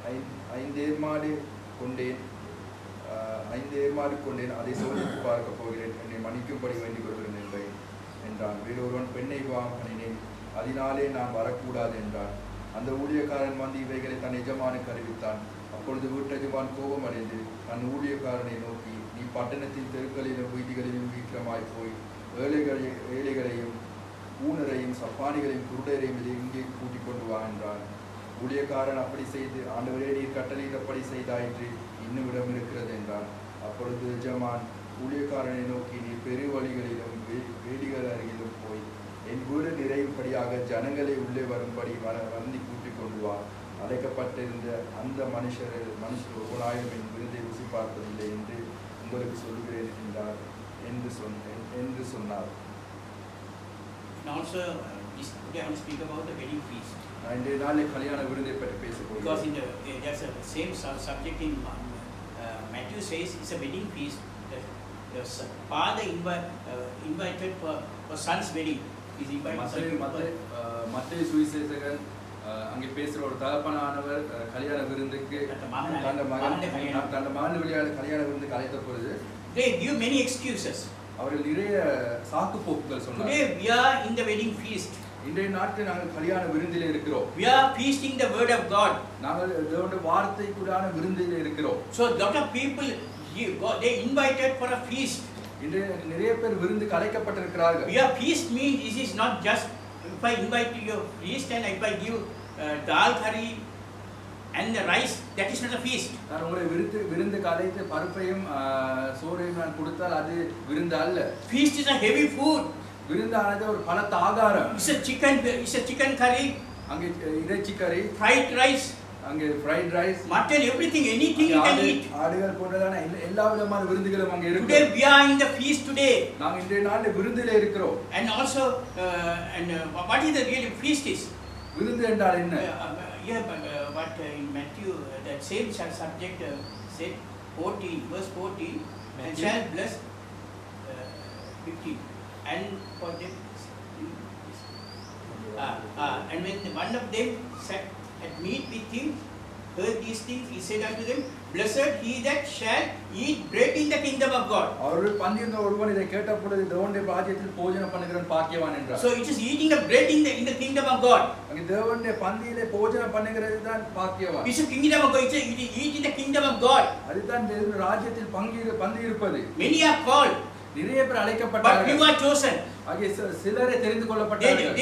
5 மாடு கொண்டேன், 5 மாடு கொண்டேன், அதை சோதித்து பார்க்க போகிறேன், என்னை மன்னிக்கும்படி வேண்டிக் கொள்கிறேன் என்றான். வேறொருவன் பெண்ணை விவாகம் பண்ணினேன், அதனாலே நான் வரக்கூடாது என்றான். அந்த ஊழியக்காரன் வந்து இவைகளை தன் எஜமானுக்கு அறிவித்தான். அப்பொழுது வீட்டெஜமான் கோபம் அடைந்து தன் ஊழியக்காரனை நோக்கி, நீ பட்டணத்தின் தெருக்களிலும் வீதிகளிலும் சீக்கிரமாய் போய் ஏழைகளையும் ஊனரையும் சப்பானிகளையும் குருடரையும் இங்கே கூட்டிக் கொண்டு வா என்றான். ஊழியக்காரன் அப்படி செய்து, ஆண்டவரே நீர் கட்டளையிட்டபடி செய்தாயிற்று, இன்னும் இடம் இருக்கிறது என்றான். அப்பொழுது எஜமான் ஊழியக்காரனை நோக்கி, நீர் பெரு வழிகளிலும் வேலிகள் அருகிலும் போய் என் வீடு நிறையும்படியாக ஜனங்களை உள்ளே வரும்படி வந்து கூட்டிக் கொண்டு வா. அழைக்கப்பட்டிருந்த அந்த மனுஷர் ஒருவனாயும் என் விருதை ருசி பார்ப்பதில்லை என்று உங்களுக்கு சொல்கிறேன் என்றார் என்று சொன்னார். Also, today I want to speak about the wedding feast. இன்றைய நாளில் கல்யாண விருந்தை பற்றி பேசப்போகிறோம். Because in there's a same subject in Matthew says it's a wedding feast. The father invited for son's wedding. He's invited. மத்தேயு சுவிசேஷகன் அங்கே பேசுற ஒரு தகப்பனானவர் கல்யாண விருந்துக்கு தன் மகன் வழியாக கல்யாண விருந்துக்கு அழைத்த பொழுது they give many excuses. அவர்கள் நிறைய சாக்கு போக்குகள் சொன்னார்கள். Today we are in the wedding feast. இன்றைய நாட்களில் நாங்கள் கல்யாண விருந்திலே இருக்கிறோம். We are feasting the word of God. நாங்கள் தேவனுடைய வார்த்தைக்குடான விருந்திலே இருக்கிறோம். So lot of people they invited for a feast. இன்றைய நிறைய பேர் விருந்துக்கு அழைக்கப்பட்டிருக்கிறார்கள். We are feast means this is not just if I invite you your feast and if I give dal curry and the rice, that is not a feast. நான் உங்களை விருந்துக்கு அழைத்து பருப்பையும் சோறையும் நான் கொடுத்தால் அது விருந்து அல்ல. Feast is a heavy food. விருந்தானது ஒரு பலத்த ஆகாரம். It's a chicken curry. அங்கே இறைச்சி கறி, fried rice, அங்கே fried rice, mutton, everything, anything you can eat. ஆடுகள் போன்றதான எல்லா விதமான விருந்துகளும் அங்கே இருக்கு. Today we are in the feast today. நாம் இன்றைய நாளில் விருந்திலே இருக்கிறோம். And also what is the real feast is? விருந்து என்றால் என்ன? But in Matthew that same subject said 14 verse 14 and shall bless 15 and for them and when one of them sat at meat with him heard these things, he said unto them, blessed he that shall eat bread in the kingdom of God. அவர்கள் பந்தியிருந்த ஒருவன் இதை கேட்ட பொழுது தேவனுடைய ராஜ்யத்தில் போஜனம் பண்ணுகிறவன் பாக்கியவான் என்றார். So it is eating the bread in the kingdom of God. அங்கே தேவனுடைய பந்தியிலே போஜனம் பண்ணுகிறது தான் பாக்கியவான். It's a kingdom of God. It's eat in the kingdom of God. அதுதான் தேவனுடைய ராஜ்யத்தில் பந்தி இருப்பது. Many are called, நிறைய பேர் அழைக்கப்பட்டார்கள். but few are chosen. அங்கே சிலரே தெரிந்து கொள்ளப்பட்டார்கள்.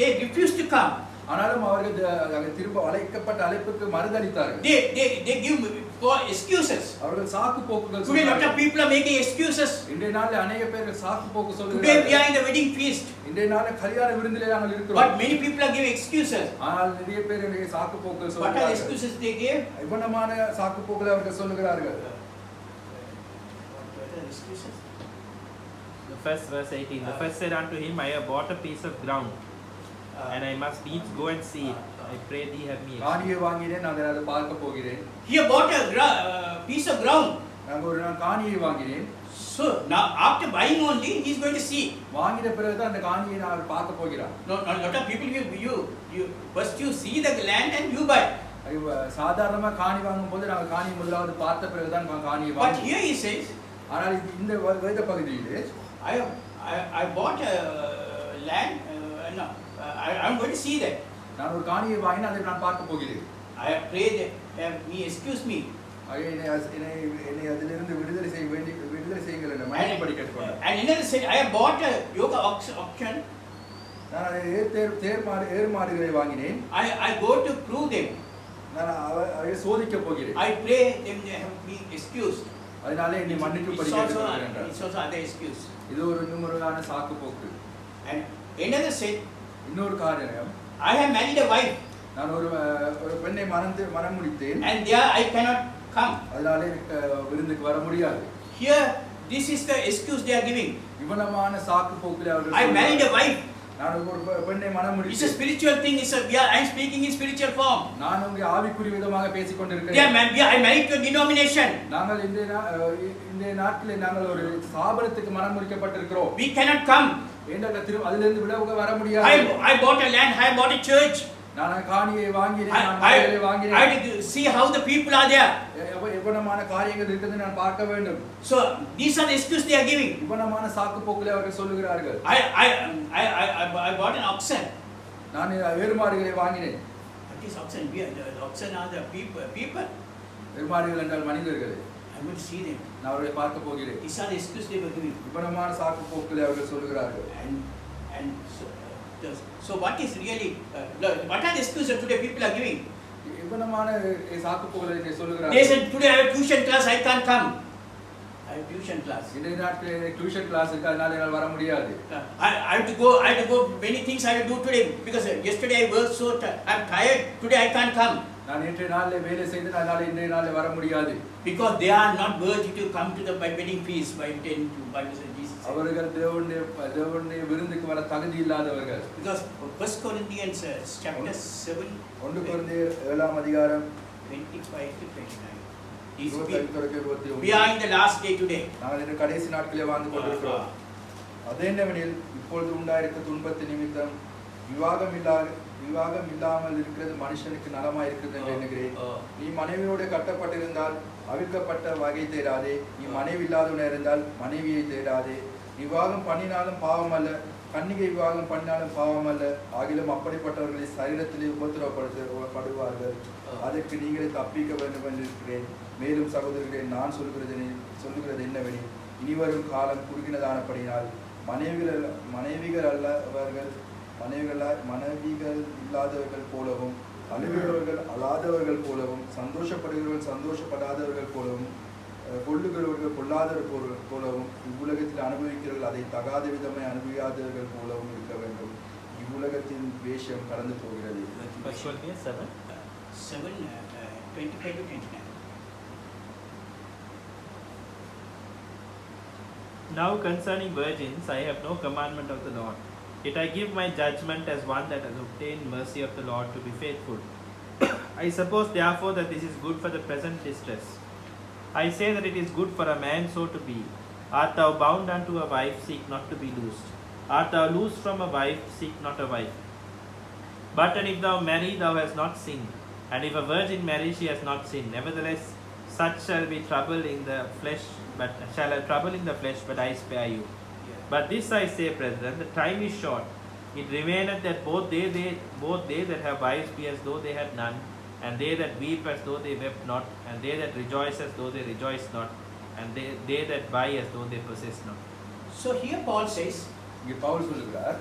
They refuse to come. ஆனாலும் அவர்கள் திரும்ப அழைக்கப்பட்ட அழைப்புக்கு மறுதளித்தார்கள். They give for excuses. அவர்கள் சாக்கு போக்குகள் Today lot of people are making excuses. இன்றைய நாளில் अनेक பேர் சாக்கு போக்கு சொல்கிறார்கள். Today we are in the wedding feast. இன்றைய நாளில் கல்யாண விருந்திலே நாங்கள் இருக்கிறோம். But many people are giving excuses. ஆனால் நிறைய பேர் சாக்கு போக்குகள் சொல்கிறார்கள். What are the excuses they give? இவ்வளமான சாக்கு போக்குகளை அவர்கள் சொல்லுகிறார்கள். What are the excuses? The first verse 18. The first said unto him, I have bought a piece of ground, and I must needs go and see it. I pray thee have me. காணியை வாங்கினேன், நான் அதை பார்க்க போகிறேன். He bought a piece of ground. நான் காணியை வாங்கினேன். So now after buying only he is going to see. வாங்கின பிறகு தான் அந்த காணியை நான் பார்க்க போகிறான். No, lot of people you first you see the land and you buy. சாதாரணமா காணி வாங்கும்போது நாங்கள் காணியை முதலாவது பார்த்த பிறகு தான் காணியை வாங்குவோம். But here he says, ஆனால் இந்த வேத பகுதியிலே I bought a land. No, I am going to see that. நான் ஒரு காணியை வாங்கினா அதை நான் பார்க்க போகிறேன். I have prayed that me excuse me. என்னை அதிலிருந்து விடுதலை செய்யுங்கள் என்ற மன்னிப்படி கேட்டுக்கொண்டார். And another said, I have bought a yoke auction. நான் ஏர் மாடுகளை வாங்கினேன். I go to prove them. நான் அதை சோதிக்க போகிறேன். I pray them they have been excused. அதனால என்னை மன்னிக்கும்படி கேட்டுக்கொள்கிறேன் என்றார். It's also other excuse. இது ஒரு இன்னொருமான சாக்கு போக்கு. And another said, இன்னொரு காரியம், I have married a wife. நான் ஒரு பெண்ணை மனம் முடித்தேன். And there I cannot come. அதனால விருந்துக்கு வர முடியாது. Here this is the excuse they are giving. இவனமான சாக்கு போக்குல அவர்கள் I married a wife. நான் ஒரு பெண்ணை மனம் முடித்தேன். It's a spiritual thing. I am speaking in spiritual form. நான் உங்க ஆவிக்குரிய விதமாக பேசிக் கொண்டிருக்கிறேன். I married to a denomination. நாங்கள் இந்த நாட்களில் நாங்கள் ஒரு ஸ்தாபனத்துக்கு மனம் முடிக்கப்பட்டிருக்கிறோம். We cannot come. அதிலிருந்து விலக வர முடியாது. I bought a land. I bought a church. நான் காணியை வாங்கினேன், நான் I மனைவிகளை வாங்கினேன். had to see how the people are there. இவ்வளமான காரியங்கள் இருக்கிறது நான் பார்க்க வேண்டும். So these are the excuses they are giving. இவ்வளமான சாக்கு போக்குகளை அவர்கள் சொல்லுகிறார்கள். I bought an oxen. நான் வேறுமாடுகளை வாங்கினேன். What is oxen? The oxen are the people. வேறுமாடுகள் என்றால் மனிதர்கள். I will see them. நான் அவர்களை பார்க்க போகிறேன். These are the excuses they were giving. இவ்வளமான சாக்கு போக்குகளை அவர்கள் சொல்லுகிறார்கள். And so what is really what are the excuses today people are giving? இவ்வளமான சாக்கு போக்குகளை They சொல்லுகிறார்கள். said today I have tuition class, I can't come. I have tuition class. இன்றைய நாட்களில் tuition class இருக்கு, அதனால என்னால் வர முடியாது. I have to go many things I have to do today because yesterday I worked so I'm tired, today I can't come. நான் நேற்றைய நாளில் வேலை செய்து அதனால இன்றைய நாளில் வர முடியாது. Because they are not worthy to come to the wedding feast by 10 to Bible says Jesus. அவர்கள் தேவனுடைய விருந்துக்கு வர தகுதி இல்லாதவர்கள். Because 1 Corinthians chapter 7 1 கொரிந்தியர் 7ஆம் அதிகாரம் 25 to 29. 25 We are in the last day today. நாங்கள் இந்த கடைசி நாட்களிலே வாழ்ந்து கொண்டிருக்கிறோம். அதென்னவெனில் இப்பொழுது உண்டாயிருக்க துன்பத்தின் நிமித்தம் விவாகம் இல்லாமல் இருக்கிறது மனுஷனுக்கு நலமாய் இருக்கிறது என்று எண்ணுகிறேன். நீ மனைவியோடு கட்டப்பட்டிருந்தால் அவிழ்க்கப்பட்ட வகை தேடாதே. நீ மனைவி இல்லாதவனாக இருந்தால் மனைவியை தேடாதே. விவாகம் பண்ணினாலும் பாவம் அல்ல, கன்னிகை விவாகம் பண்ணினாலும் பாவம் அல்ல. ஆகிலும் அப்படிப்பட்டவர்களை சரீரத்திலே உபத்திரப்படுவார்கள். அதற்கு நீங்களே தப்பிக்க வேண்டும் என்று இருக்கிறேன். மேலும் சகோதரர்களே, நான் சொல்லுகிறது என்னவெனில் இனிவரும் காலம் குறுகினதானபடியினால் மனைவிகள் இல்லாதவர்கள் போலவும், அழுகிறவர்கள் அழாதவர்கள் போலவும், சந்தோஷப்படுகிறவர்கள் சந்தோஷப்படாதவர்கள் போலவும், கொள்ளுகிறவர்கள் கொள்ளாதவர்கள் போலவும், இவ்வுலகத்தில் அனுபவிக்கிறவர்கள் அதை தகாத விதமாய் அனுபவியாதவர்கள் போலவும் இருக்க வேண்டும். இவ்வுலகத்தின் வேஷம் கடந்து போகிறது. 7:25 to 29. Now concerning virgins, I have no commandment of the Lord. Yet I give my judgment as one that has obtained mercy of the Lord to be faithful. I suppose therefore that this is good for the present distress. I say that it is good for a man so to be. Art thou bound unto a wife, seek not to be loosed. Art thou loosed from a wife, seek not a wife. But and if thou marry, thou hast not sinned. And if a virgin marry, she has not sinned. Nevertheless, such shall be trouble in the flesh, but I spare you. But this I say, brethren, the time is short. It remaineth that both they that have wives be as though they had none, and they that weep as though they wept not, and they that rejoice as though they rejoice not, and they that buy as though they possess not. So here Paul says, இங்கே பவுல் சொல்லுகிறார்,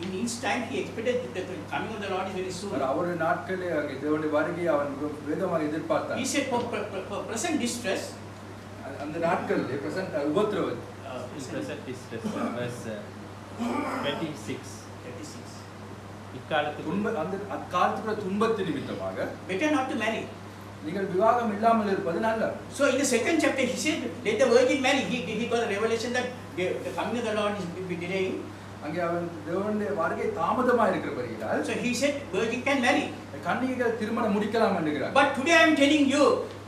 in his time he expected the coming of the Lord is very soon. அவருடைய நாட்களில் தேவனுடைய வருகையை அவன் வேகமாக எதிர்பார்த்தான். He said for present distress, அந்த நாட்களில் பிரசன்ட் உபத்திரவம், present distress, verse 26. அந்த அக்காலத்துக்குள்ள துன்பத்தின் நிமித்தமாக better not to marry. நீங்கள் விவாகம் இல்லாமல் இருப்பது நல்லது. So in the second chapter he said, let the virgin marry. He got a revelation that the coming of the Lord is delaying. அங்கே அவன் தேவனுடைய வருகை தாமதமாக இருக்கிறபடியால், so he said virgin can marry. கன்னிகைகள் திருமணம் முடிக்கலாம் என்கிறார். But today I am telling you,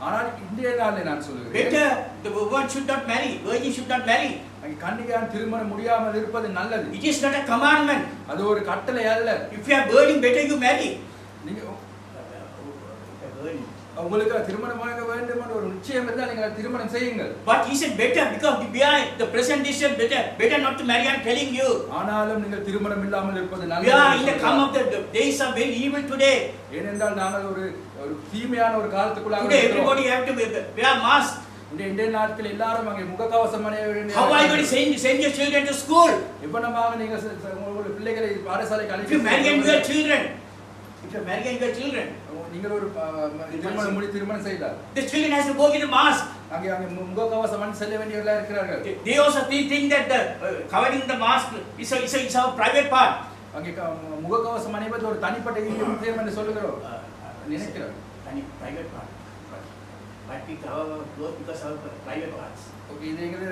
ஆனால் இன்றைய நாளில் நான் சொல்லுகிறேன், better the woman should not marry, virgin should not marry. அங்கே கன்னிகையான் திருமணம் முடியாமல் இருப்பது நல்லது. It is not a commandment. அது ஒரு கட்டளை அல்ல. If you are burning, better you marry. நீங்க உங்களுக்கு திருமணமாக வேண்டும் என்ற ஒரு நிச்சயம் இருந்தால் நீங்கள் திருமணம் செய்யுங்கள். But he said better because behind the present decision better not to marry. I am telling you. ஆனாலும் நீங்கள் திருமணம் இல்லாமல் இருப்பது நல்லது. We are in the come of the days are very evil today. ஏனென்றால் நாங்கள் ஒரு தீமையான ஒரு காலத்துக்குள்ளாக Today everybody have to wear mask. இந்த நாட்கள் எல்லாரும் அங்கே முகக்கவசம் அணிய வேண்டும். How are you going to send your children to school? எப்பனமாக நீங்கள் உங்களுடைய பிள்ளைகளை பாடசாலைக்கு அனுப்பி you marry and your children. If you marry and your children. நீங்கள் ஒரு திருமணம் செய்தால் the children has to go with the mask. அங்கே முகக்கவசம் அணிந்து செல்ல வேண்டியவர்களா இருக்கிறார்கள். They also think that the covering the mask is our private part. அங்கே முகக்கவசம் அணிவது ஒரு தனிப்பட்ட விஷயம் என்று சொல்லுகிறோம் நினைக்கிறோம். Private part. But we cover our clothes because our private parts. Okay, இது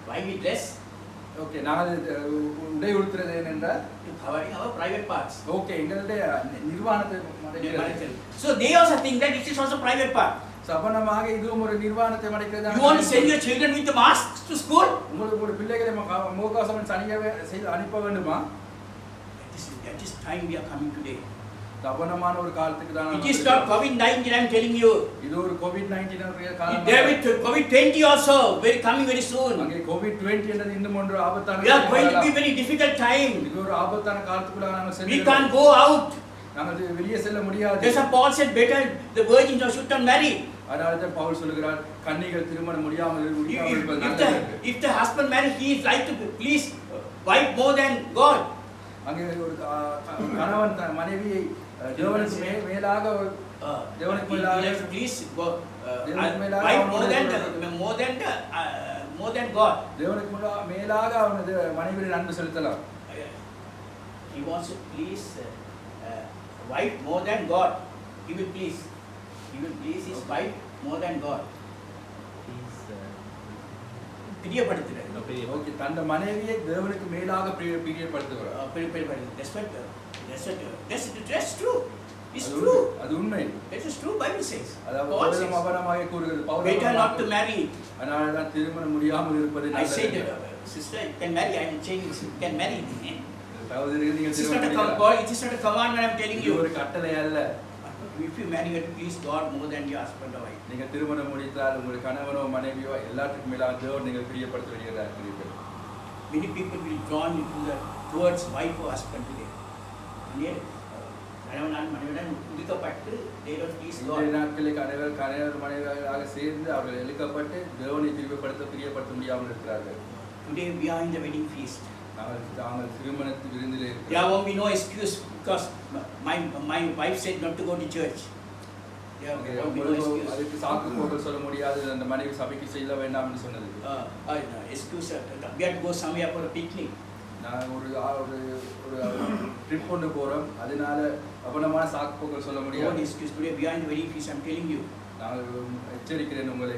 why we dress? Okay, நாங்கள் உடை உடுத்துறது என்னென்றால் covering our private parts. Okay, எங்களுடைய நிர்வாணத்தை மறைக்கிறது. So they also think that it is also private part. சபனமாக இதுவும் ஒரு நிர்வாணத்தை மறைக்கிறது. You want to send your children with the masks to school? உங்களுக்கு ஒரு பிள்ளைகளை முகக்கவசம் அணிய செய்து அனுப்ப வேண்டுமா? I That is time we are coming today. தவனமான ஒரு காலத்துக்கு தான் It is not COVID-19, I am telling you. இது ஒரு COVID-19 காலம். There will COVID-20 also very coming very soon. அங்கே COVID-20 என்றது இன்னும் ஒன்று ஆபத்தான We are going to be very difficult time. இது ஒரு ஆபத்தான காலத்துக்குள்ள நாம We can't go out. நாம வெளியே செல்ல முடியாது. There's a Paul said better the virgins should not marry. அதனால பவுல் சொல்கிறார் கன்னிகள் திருமணம் முடியாமல் இருப்பது நல்லது. If the husband marry, he is like to please wife more than God. அங்கே ஒரு கணவன் மனைவியை தேவனுக்கு மேலாக தேவனுக்கு மேலாக please wife more than God. தேவனுக்கு மேலாக அவனது மனைவியின் அன்பு செலுத்தலாம். He wants to please wife more than God. He will please his wife more than God. பிரியப்படுத்துறார். ஓகே தன்னுடைய மனைவியை தேவனுக்கு மேலாக பிரியப்படுத்துகிறார். That's true. It's true. அது உண்மை. It is true. Bible says. அதாவது அவனமாக கூறுகிறது. Pavul better not to marry. அதனால தான் திருமணம் முடியாமல் இருப்பது நல்லது. I said sister can marry. I am saying can marry. சகோதரிகள் நீங்கள் It is not a commandment I am telling you. இது ஒரு கட்டளை அல்ல. If you marry, you please God more than your husband or wife. நீங்க திருமணம் முடித்தால் உங்கள் கணவனோ மனைவியோ எல்லாத்துக்கும் மேலாக தேவன் நீங்கள் பிரியப்படுத்த வேண்டியதா இருக்கிறீர்கள். Many people will drawn towards wife or husband today. கணவன் மனைவியுடன் இழுக்கப்பட்டு they don't please God. இந்த நாட்களில் கணவர் மனைவியாக சேர்ந்து அவர்கள் இழுக்கப்பட்டு தேவனை பிரியப்படுத்த முடியாமல் இருக்கிறார்கள். Today we are in the wedding feast. நாங்கள் திருமணத்து விருந்திலே இருக்கிறோம். There won't be no excuse because my wife said not to go to church. There won't be no excuse. அதுக்கு சாக்கு போக சொல்ல முடியாது அந்த மனைவி சபைக்கு செல்ல வேண்டாம் என்று சொன்னது. Excuse we have to go somewhere for a picnic. நான் ஒரு ட்ரிப் கொண்டு போறோம் அதனால அவனமான சாக்கு போக சொல்ல முடியாது. No excuse. Today we are in the wedding feast. I am telling you. நான் எச்சரிக்கிறேன் உங்களை.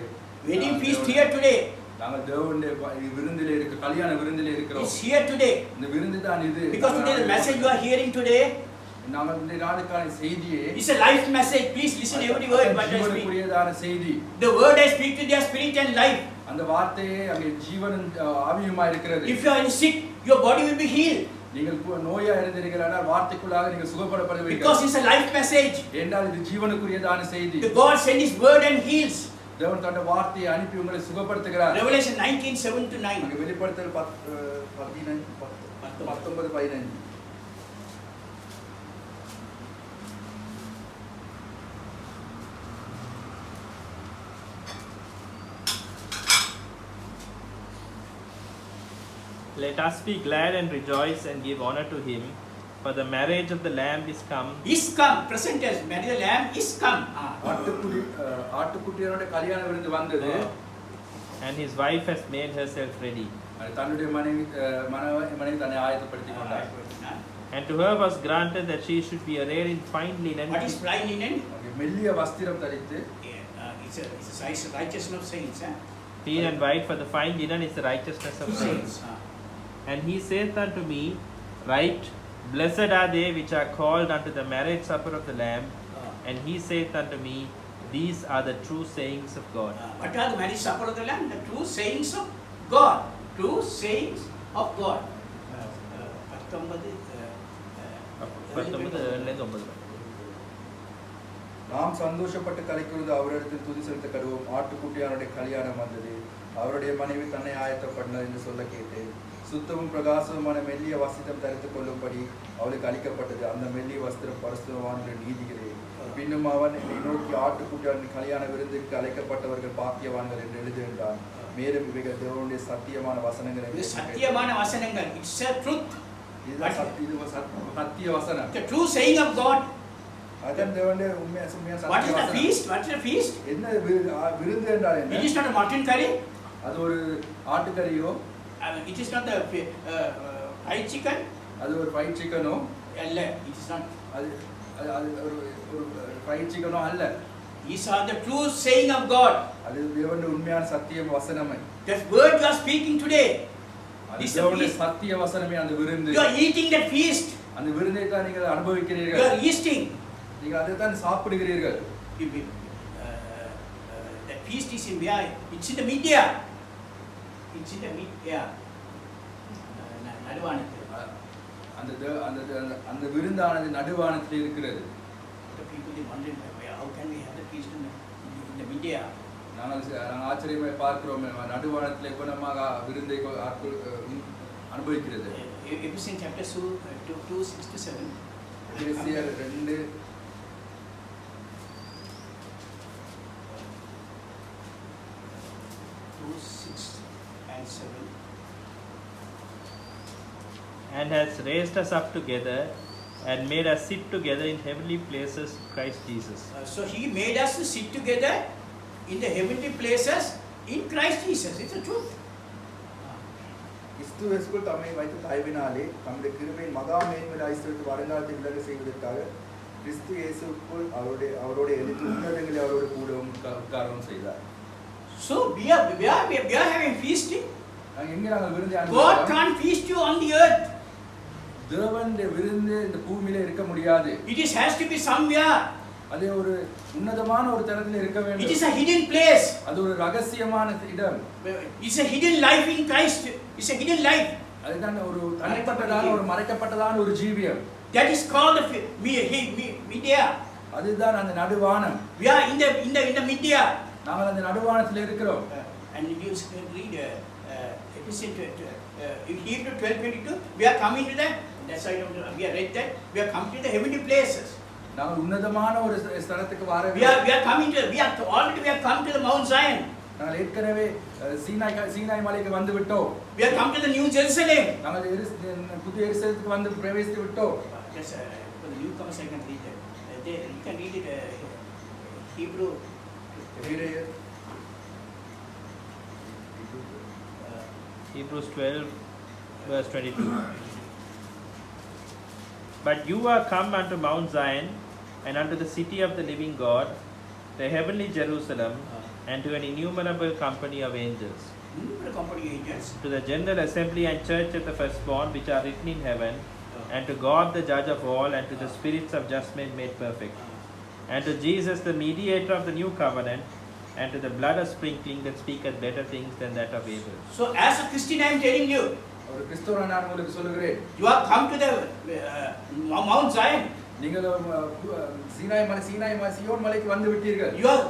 Wedding feast here today. நாங்கள் தேவனுடைய விருந்திலே கல்யாண விருந்திலே இருக்கிறோம். It's here today. இந்த விருந்து தான் இது. Because today the message you are hearing today. நாங்கள் இந்த நாளுக்கான செய்தியே. It's a life message. Please listen every word what I speak. ஜீவனுக்குரியதான செய்தி. The word I speak to their spirit and life. அந்த வார்த்தையே அங்கே ஜீவனும் ஆவியுமாய் இருக்கிறது. If you are sick, your body will be healed. நீங்கள் நோயா இருந்தீர்களானால் வார்த்தைக்குள்ளாக நீங்கள் சுகப்படப்படுவீர்கள். Because it's a life message. என்றால் இது ஜீவனுக்குரியதான செய்தி. The God sent His word and heals. தேவன் தன்னுடைய வார்த்தையை அனுப்பி உங்களை சுகப்படுத்துகிறார். Revelation 19:7-9. அங்கே வெளிப்படுத்தல் 19:15. Let us be glad and rejoice and give honor to him, for the marriage of the Lamb is come. Is come. Present tense. Marriage of the Lamb is come. ஆட்டுக்குட்டியோட கல்யாண விருந்து வந்தது. And his wife has made herself ready. தன்னுடைய மனைவி தன்னை ஆயத்தப்படுத்திக் கொண்டார். And to her was granted that she should be arrayed in fine linen. What is fine linen? மெல்லிய வஸ்திரம் தரித்து. It's a righteousness of saints. Clean and white, for the fine linen is the righteousness of saints. And he saith unto me, Write, Blessed are they which are called unto the marriage supper of the Lamb. And he saith unto me, These are the true sayings of God. What are the marriage supper of the Lamb? The true sayings of God. True sayings of God. 19 நாம் சந்தோஷப்பட்டு கலைக்கிறது அவரிடத்தில் துதி செலுத்த கடுவோம். ஆட்டுக்குட்டியானுடைய கல்யாணம் வந்தது, அவருடைய மனைவி தன்னை ஆயத்தப்படினார் என்று சொல்ல கேட்டேன். சுத்தமும் பிரகாசமான மெல்லிய வஸ்திரம் தரித்துக் கொள்ளும்படி அவளுக்கு அளிக்கப்பட்டது. அந்த மெல்லிய வஸ்திரம் பரிசுத்தவான்கள் நீதிகளே. பின்னும் அவன் என்னை நோக்கி ஆட்டுக்குட்டியானின் கல்யாண விருந்துக்கு அழைக்கப்பட்டவர்கள் பாக்கியவான்கள் என்று எழுது என்றான். மேலும் இவைகள் தேவனுடைய சத்தியமான வசனங்கள். சத்தியமான வசனங்கள். It's a truth. இது சத்திய வசனம். The true saying of God. அதன் தேவனுடைய உண்மையான சத்திய What is the வசனம். feast? What is the feast? என்ன விருந்து என்றால் என்ன? It is not a mutton curry. அது ஒரு ஆட்டுக்கறியோ. It is not the fried chicken. அது ஒரு ஃப்ரைட் சிக்கனோ அல்ல. It is not. அது ஒரு ஃப்ரைட் சிக்கனோ அல்ல. These are the true saying of God. அது தேவனுடைய உண்மையான சத்திய வசனமே. That word you are speaking today. அது தேவனுடைய சத்திய வசனமே அந்த விருந்து. You are eating that feast. அந்த விருந்தை தான் நீங்கள் அனுபவிக்கிறீர்கள். You are eating. நீங்கள் அதை தான் சாப்பிடுகிறீர்கள். That feast is in where? It's in the media. It's in the media. நடுவானது. அந்த விருந்தானது நடுவானத்தில் இருக்கிறது. The people they wondering how can we have the feast in the media? நாங்கள் ஆச்சரியமாய் பார்க்கிறோம் நடுவானத்தில் குணமாக விருந்தை அனுபவிக்கிறது. Ephesians chapter 2 6 to 7. எபேசியர் 2 6 and 7. And has raised us up together and made us sit together in heavenly places in Christ Jesus. So he made us to sit together in the heavenly places in Christ Jesus. It's a truth. கிறிஸ்துவுக்குள் தம்மை வைத்த தயவினாலே தம்முடைய கிருபையின் மகா மேன்மையான ஐஸ்வரியத்தை வருங்காலத்தை விளங்க செய்வதற்காக கிறிஸ்து இயேசுவுக்குள் அவரோட எழுதி உன்னதங்களை அவரோட கூட உட்காரவும் செய்தார். So we are having feasting. நாங்கள் விருந்தை God can't feast you on the earth. தேவனுடைய விருந்து இந்த பூமியில இருக்க முடியாது. It has to be somewhere. அது ஒரு உன்னதமான ஒரு தளத்தில் இருக்க வேண்டும். It is a hidden place. அது ஒரு ரகசியமான இடம். It's a hidden life in Christ. It's a hidden life. அதுதான் ஒரு தனிப்பட்டதான ஒரு மறைக்கப்பட்டதான ஒரு ஜீவியம். That is called the media. அதுதான் அந்த நடுவானம். We are in the media. நாங்கள் அந்த நடுவானத்தில் இருக்கிறோம். And you can read Hebrew 12:22. We are coming to that. That's why we are read that. We are coming to the heavenly places. நாங்கள் உன்னதமான ஒரு ஸ்தலத்துக்கு வர we are coming to we have come to the Mount Zion. நாங்கள் ஏற்கனவே சீனாய் மலைக்கு வந்து விட்டோம். We have come to the New Jerusalem. நாங்கள் புதிய எருசலேமுக்கு வந்து பிரவேசித்து விட்டோம். Just for the newcomers I can read it. You can read it Hebrew. Hebrews 12 verse 22. But you are come unto Mount Zion and unto the city of the living God, the heavenly Jerusalem, and to an innumerable company of angels, to the general assembly and church of the firstborn which are written in heaven, and to God the judge of all, and to the spirits of just men made perfect, and to Jesus the mediator of the new covenant, and to the blood of sprinkling that speaketh better things than that of Abel. So as a Christian I am telling you, you are come to the Mount Zion. நீங்கள் சீயோன் மலைக்கு வந்து விட்டீர்கள். You are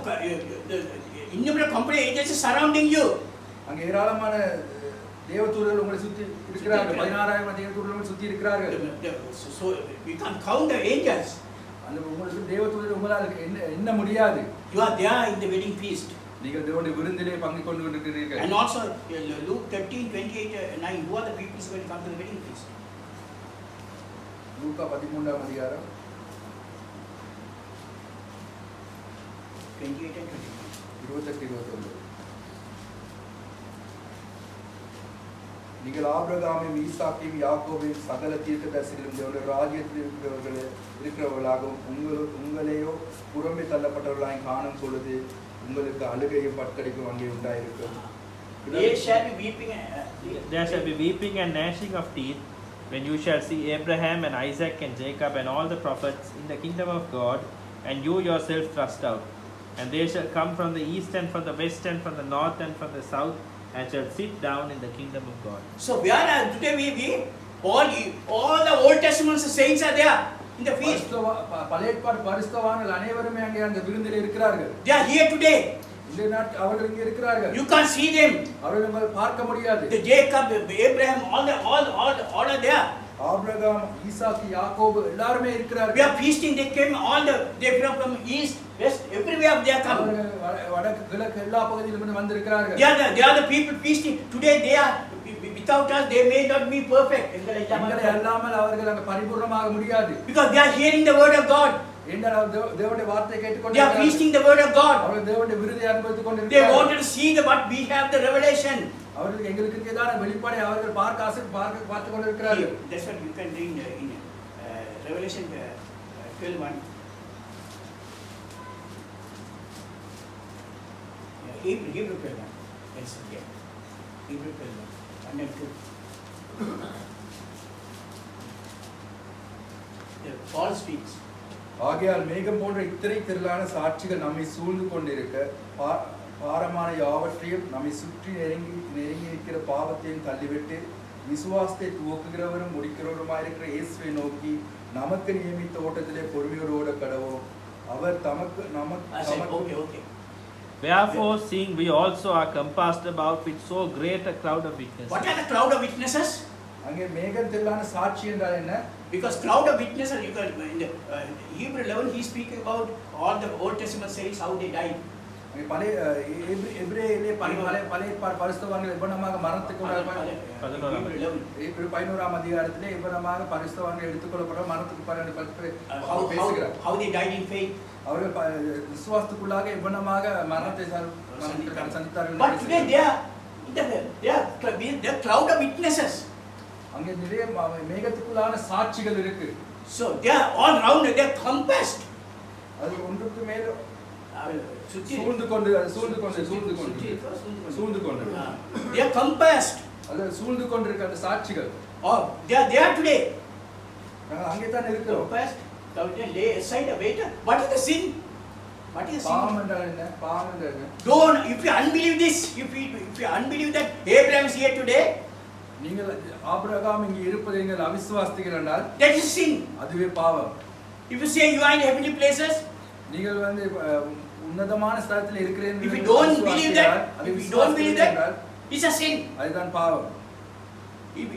innumerable company angels surrounding you. அங்கே ஏராளமான தேவதூதர்கள் உங்களை சுத்தி இருக்கிறார்கள். 16000 தேவதூதர்கள் சுத்தி இருக்கிறார்கள். So we can't count the angels. அந்த உங்களுக்கு தேவதூதர்கள் உங்களால் என்ன முடியாது. You are there in the wedding feast. நீங்கள் தேவனுடைய விருந்திலே பங்கு கொண்டு கொண்டிருக்கிறீர்கள். And also Luke 13:28-9, who are the people who will come to the wedding feast? லூக்கா 13ஆம் அதிகாரம் 28 and 29. 28-29. நீங்கள் ஆபிரகாமையும் ஈசாக்கையும் யாக்கோபையும் சகல தீர்க்கதரிசிகளையும் தேவனுடைய ராஜ்யத்தில் இருக்கிறவர்களாகவும் உங்களையோ புறம்பே தள்ளப்பட்டவர்களாய் காணும் பொழுது உங்களுக்கு அழுகையும் பற்கடிக்கும் அங்கே உண்டாயிருக்கும். There shall be weeping and gnashing of teeth when you shall see Abraham and Isaac and Jacob and all the prophets in the kingdom of God, and you yourself thrust out. And they shall come from the east and from the west and from the north and from the south, and shall sit down in the kingdom of God. So where are today we all the Old Testament saints are there in the feast. பழைய ஏற்பாடு பரிசுத்தவான்கள் அனைவருமே அங்கே அந்த விருந்தில் இருக்கிறார்கள். They are here today. அவர்கள் இங்கே இருக்கிறார்கள். You can't see them. அவர்களை பார்க்க முடியாது. The Jacob, Abraham, all are there. ஆபிரகாம், ஈசாக்கு, யாக்கோபு எல்லாரும் இருக்கிறார்கள். We are feasting. They came they from east, west, everywhere they are come. வடக்கு கிழக்கு எல்லா பகுதியிலிருந்து வந்திருக்கிறார்கள். They are the people feasting. Today they are without us they may not be perfect. எங்களை அல்லாமல் அவர்கள் அங்க பரிபூர்ணமாக முடியாது. Because they are hearing the word of God. தேவனுடைய வார்த்தையை கேட்டுக்கொண்டு they are feasting the word of God. அவர்கள் தேவனுடைய விருதை அனுபவித்துக் they கொண்டிருக்கிறார்கள். wanted to see what we have the revelation. அவர்களுக்கு எங்களுக்கு இருக்கிறதான வெளிப்பாடை அவர்கள் பார்த்து கொண்டிருக்கிறார்கள். That's what you can read in Revelation 12:1. Hebrew 12:1. Yes, yeah. Hebrew 12:1. And then 2. Paul speaks. ஆகையால் மேகம் போன்ற இத்தனை திரளான சாட்சிகள் நம்மை சூழ்ந்து கொண்டிருக்க பாரமான யாவற்றையும் நம்மை சுற்றி நெருங்கி இருக்கிற பாவத்தையும் தள்ளிவிட்டு விசுவாசத்தை துவக்குகிறவரும் முடிக்கிறவருமாய் இருக்கிற இயேசுவை நோக்கி நமக்கு நியமித்த ஓட்டத்திலே பொறுமையோடு ஓட கடவோம். அவர் தமக்கு Okay. Wherefore, seeing we also are compassed about with so great a cloud of witnesses. What are the cloud of witnesses? அங்கே மேகத்திலான சாட்சி என்றால் என்ன? Because cloud of witnesses, you can, in the Hebrew 11, he speaking about all the Old Testament saints, how they died. அங்கே பழைய எபிரேயரிலே பழைய பரிசுத்தவான்கள் எவ்வளமாக மரணத்துக்கு Hebrew 11. 11ஆம் அதிகாரத்திலே எவ்வளமாக பரிசுத்தவான்கள் எடுத்துக்கொள்ளப்பட மரணத்துக்கு பேசுகிறார். How they died in faith. அவர்கள் விசுவாசத்துக்குள்ளாக எவ்வளமாக மரணத்தை சந்தித்தார்கள். But today they are cloud of witnesses. அங்கே நிறைய மேகத்துக்குள்ளான சாட்சிகள் இருக்கு. So they are all round, they are compassed. அது ஒன்றுக்கு மேல சூழ்ந்து கொண்டு they are compassed. அது சூழ்ந்து கொண்டிருக்க அந்த சாட்சிகள். Oh, they are there today. நாங்கள் அங்கே தான் இருக்கிறோம். Compassed. Now they lay aside a weight. What is the sin? What is the sin? பாவம் என்றால் என்ன? பாவம் என்றால் என்ன? Don't, if you unbelieve this, if you unbelieve that Abraham is here today, நீங்கள் ஆபிரகாம் இங்கே இருப்பதை நீங்கள் அவிசுவாசித்தீர்கள் என்றால் that is sin. அதுவே பாவம். If you say you are in heavenly places, நீங்கள் வந்து உன்னதமான ஸ்தலத்தில் இருக்கிறீர்கள். if you don't believe that, it's a sin. அதுதான் பாவம். If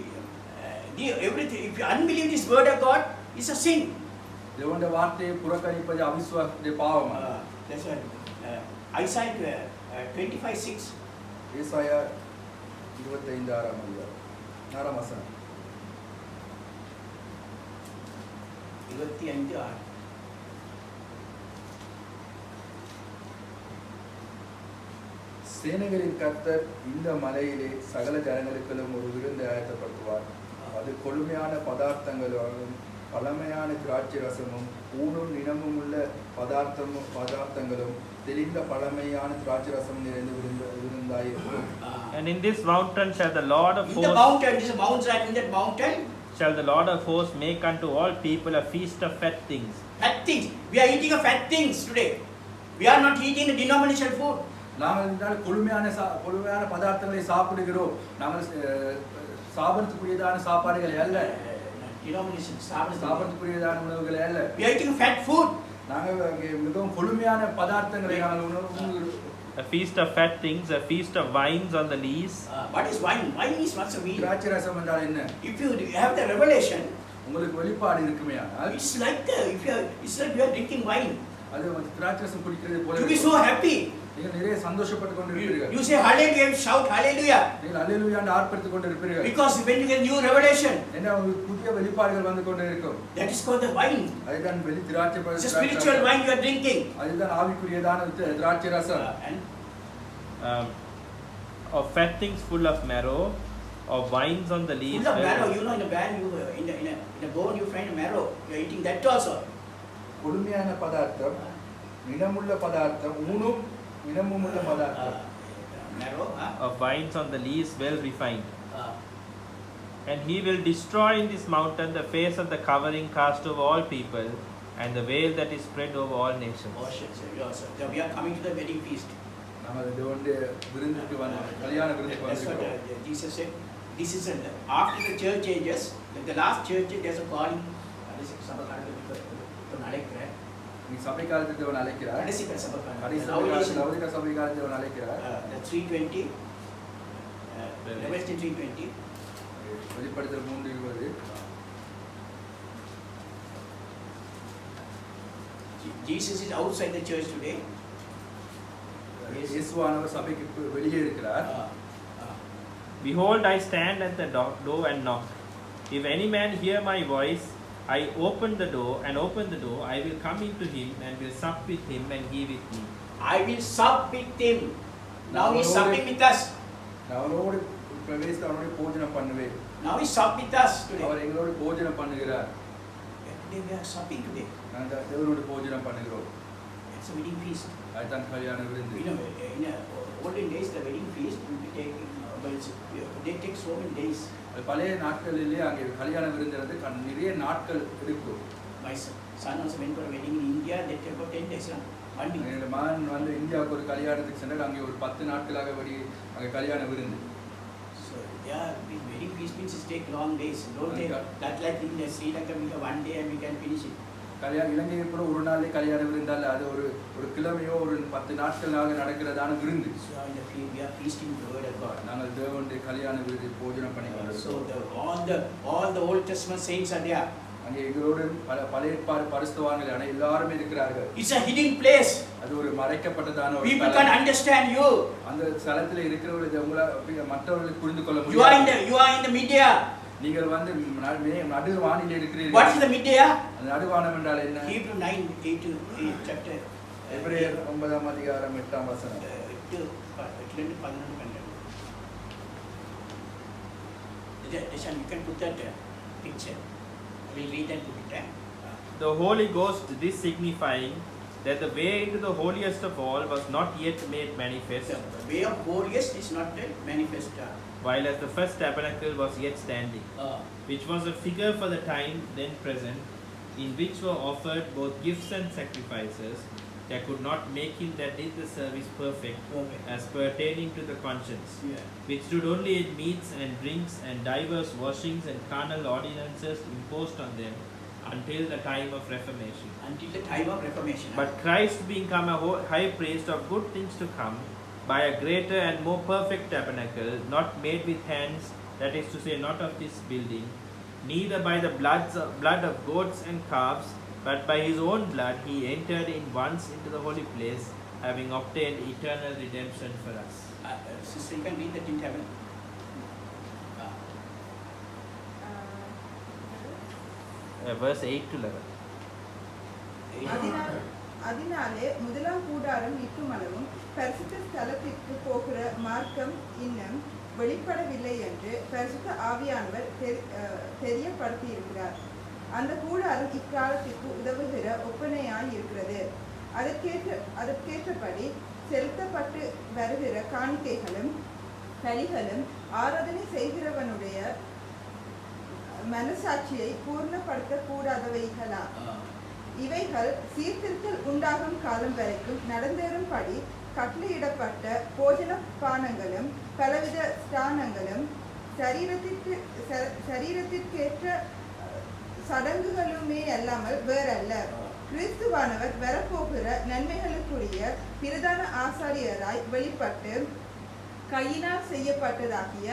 you unbelieve this word of God, it's a sin. தேவனுடைய வார்த்தையை புறக்கணிப்பது அவிசுவாசத்துடைய பாவம். That's what Isaiah 25:6. ஏசாயா 25:6 அதிகாரம் 4 வசனம். 25:6. சேனைகளின் கர்த்தர் இந்த மலையிலே சகல ஜனங்களுக்கும் ஒரு விருந்து ஆயத்தப்படுத்துவார். அது கொழுமையான பதார்த்தங்களும் பழமையான திராட்சை ரசமும் ஊனும் நினமும் உள்ள பதார்த்தங்களும் தெளிந்த பழமையான திராட்சை ரசம் நிறைந்து விருந்தாயிருக்கும். And in this mountain shall the Lord of hosts, in the mountain, this mountain, in that mountain shall the Lord of hosts make unto all people a feast of fat things. Fat things. We are eating of fat things today. We are not eating the denominational food. நாங்கள் இந்த கொழுமையான பதார்த்தங்களை சாப்பிடுகிறோம். நாங்கள் சாப்பிடக்கூடியதான சாப்பாடுகள் அல்ல. Denomination சாப்பிடக்கூடியதான உணவுகள் அல்ல. We are eating fat food. நாங்கள் மிகவும் கொழுமையான பதார்த்தங்களை நாங்கள் உணவுகிறோம். A feast of fat things, a feast of wines on the lees. What is wine? Wine is what's a mean? திராட்சை ரசம் என்றால் என்ன? If you have the revelation, உங்களுக்கு வெளிப்பாடு இருக்குமேயானால் it's like you are drinking wine. அது திராட்சை ரசம் குடிக்கிறது போல. You be so happy. நீங்கள் நிறைய சந்தோஷப்பட்டு கொண்டிருப்பீர்கள். You say hallelujah, shout hallelujah. நீங்கள் ஹalleluya என்று ஆர்ப்பரித்துக் கொண்டிருப்பீர்கள். Because when you get new revelation, என்ன உங்களுக்கு புதிய வெளிப்பாடுகள் வந்து கொண்டிருக்கும். that is called the wine. அதுதான் வெளி திராட்சை ரசம். It's a spiritual wine you are drinking. அதுதான் ஆவிக்குரியதான திராட்சை ரசம். Of fat things full of marrow, of wines on the lees. Full of marrow, in a bone you find a marrow. You are eating that also. கொழுமையான பதார்த்தம், நினமுள்ள பதார்த்தம், ஊனும் நினமுள்ள பதார்த்தம். Marrow, of wines on the lees well refined. And he will destroy in this mountain the face of the covering cast over all people, and the veil that is spread over all nations. We are coming to the wedding feast. That's what Jesus said. This is after the church ages, the last church there's a calling. நீ சபை காலத்தில் தேவன் அழைக்கிறார். கடைசி சபை காலத்தில் தேவன் அழைக்கிறார். 3:20 Revelation 3:20 வெளிப்படுத்தல் 3:20 Jesus is outside the church today. இயேசுவானவர் சபைக்கு வெளியே இருக்கிறார். Behold, I stand at the door and knock. If any man hear my voice, I open the door, I will come into him and will sup with him and he with me. I will sup with him. Now he is supping with us. அவரோடு பிரவேசித்து அவரோடு போஜனம் பண்ணுவேன். Now he sup with us today. அவர் எங்களோடு போஜனம் பண்ணுகிறார். Today we are supping today. நாங்கள் தேவனோடு போஜனம் பண்ணுகிறோம். It's a wedding feast. அதுதான் கல்யாண விருந்து. In olden days the wedding feast will be taking they take so many days. பழைய நாட்களிலே அங்கே கல்யாண விருந்துறது நிறைய நாட்கள் இருக்கும். My son also went for a wedding in India. They took about 10 days. என்னோட மகன் வந்து இந்தியாவுக்கு ஒரு கல்யாணத்துக்கு சென்றால் அங்கே ஒரு 10 நாட்களாக அங்கே கல்யாண விருந்து. So So yeah, wedding feast means it take long days. Don't take that like in Sri Lanka, we have one day and we can finish it. கல்யாணம் இலங்கையில் கூட ஒரு நாளே கல்யாணம் விருந்தால் அது ஒரு கிழமையோ ஒரு 10 நாட்களாக நடக்கிறதான விருந்து. So in the field, we are feasting the word of God. நாங்கள் தேவனுடைய கல்யாண விருந்து போஜனம் பண்ணி கொண்டிருக்கிறோம். So all the Old Testament saints are there. அங்கே எங்களோடு பழைய ஏற்பாடு பரிசுத்தவான்கள் ஆன எல்லாரும் இருக்கிறார்கள். It's a hidden place. அது ஒரு மறைக்கப்பட்டதான ஒரு People can understand you. அந்த ஸ்தலத்தில் இருக்கிறவர்கள் உங்களை மற்றவர்களுக்கு புரிந்து கொள்ள முடியாது. You are in the media. நீங்கள் வந்து நடுவானில் இருக்கிறீர்கள். What is the media? அந்த நடுவானம் என்றால் என்ன? Hebrew 9:8 chapter. எபிரேயர் 9ஆம் அதிகாரம் 8ஆம் வசனம். 8:11. You can put that picture. I will read and put it there. The Holy Ghost, this signifying that the way into the holiest of all was not yet made manifest, The way of holiest is not yet manifest. while as the first tabernacle was yet standing, which was a figure for the time then present, in which were offered both gifts and sacrifices, that could not make him that did the service perfect, as pertaining to the conscience, which stood only in meats and drinks and divers washings and carnal ordinances imposed on them, until the time of Reformation. Until the time of Reformation. But Christ being come a high priest of good things to come, by a greater and more perfect tabernacle, not made with hands, that is to say, not of this building, neither by the blood of goats and calves, but by his own blood he entered in once into the holy place, having obtained eternal redemption for us. Sister, you can read that in heaven. Verse 8 to 11. அதனாலே முதலாம் கூடாரம் இட்டுமளவும் பரிசுத்த ஸ்தலத்திற்கு போகிற மார்க்கம் இன்னும் வெளிப்படவில்லை என்று பரிசுத்த ஆவியானவர் தெரியப்படுத்தியிருக்கிறார். அந்த கூடாரம் இக்காலத்திற்கு உதவுகிற ஒப்பனையாய் இருக்கிறது. அதற்கேற்றபடி செலுத்தப்பட்டு வருகிற காணிக்கைகளும் பலிகளும் ஆராதனை செய்கிறவனுடைய மனசாட்சியை பூர்ணப்படுத்த கூடாதவைகளா? இவைகள் சீர்திருத்தல் உண்டாகும் காலம் வரைக்கும் நடந்தேறும்படி கட்டளையிடப்பட்ட போஜன பானங்களும் பலவித ஸ்தானங்களும் சரீரத்திற்கேற்ற சடங்குகளுமே அல்லாமல் வேறல்ல. கிறிஸ்துவானவர் வரப்போகிற நன்மைகளுக்குரிய பிரதான ஆசாரியராய் வெளிப்பட்டு கையினால் செய்யப்பட்டதாகிய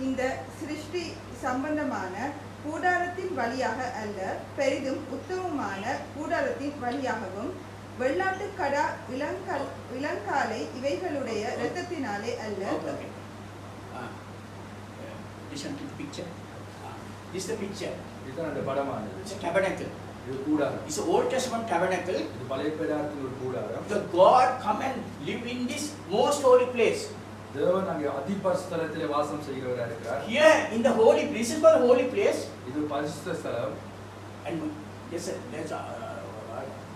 இந்த சிருஷ்டி சம்பந்தமான கூடாரத்தின் வழியாக அல்ல, பெரிதும் உத்தமமான கூடாரத்தின் வழியாகவும் வெள்ளாட்டுக்கடா இளங்காலை இவைகளுடைய இரத்தத்தினாலே அல்ல. Listen to the picture. This is the picture. இதுதான் அந்த படமானது. It's a tabernacle. இது கூடாரம். It's an Old Testament tabernacle. இது பழைய ஏற்பாட்டின் ஒரு கூடாரம். The God come and live in this most holy place. தேவன் அங்கே அதிபரிசுத்த ஸ்தலத்திலே வாசம் செய்கிறவராக இருக்கிறார். Here in the holy place, this is called holy place. இது பரிசுத்த ஸ்தலம். And there's a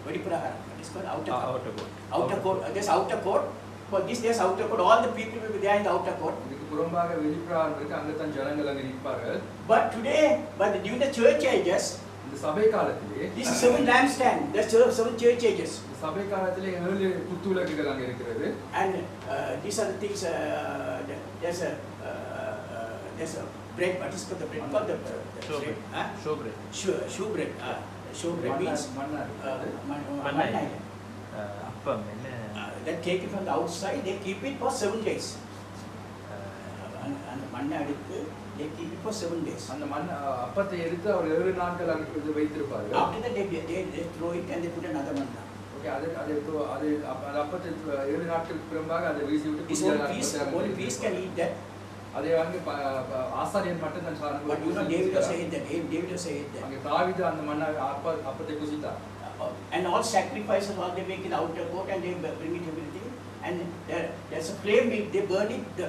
very prahara. It's called outer court. Outer court. There's outer court. For this there's outer court. All the people will be there in the outer court. இதுக்கு புறம்பாக வெளிப்பிரகாரம் இருக்கு. அங்க தான் ஜனங்கள் அங்க நிற்பார்கள். But today, during the church ages, இந்த சபை காலத்திலே this 7 lampstand. There's 7 church ages. இந்த சபை காலத்திலே 7 குத்துவிளக்குகள் அங்க இருக்கிறது. And these are the things. There's a bread. What is called the bread? Called the bread. Showbread. Showbread. Showbread means manna. Appam enna? They take it from the outside. They keep it for 7 days. And manna eduthu they keep it for 7 days. அந்த அப்பத்தை எடுத்து அவர் 7 நாட்கள் அங்க வைத்திருப்பார்கள். After that they throw it and they put another manna. Okay, அது அப்பத்தை 7 நாட்களுக்கு பிறகு அதை வீசி விட்டு only priest can eat that. அதை வந்து ஆசாரியன் மட்டும் தான் சாப்பிட. But you know David was saying that. David was saying that. அங்க தாவீது அந்த அப்பத்தை புசித்தார். And all sacrifices all they make in outer court and they bring it everything. And there's a flame. They burn it. The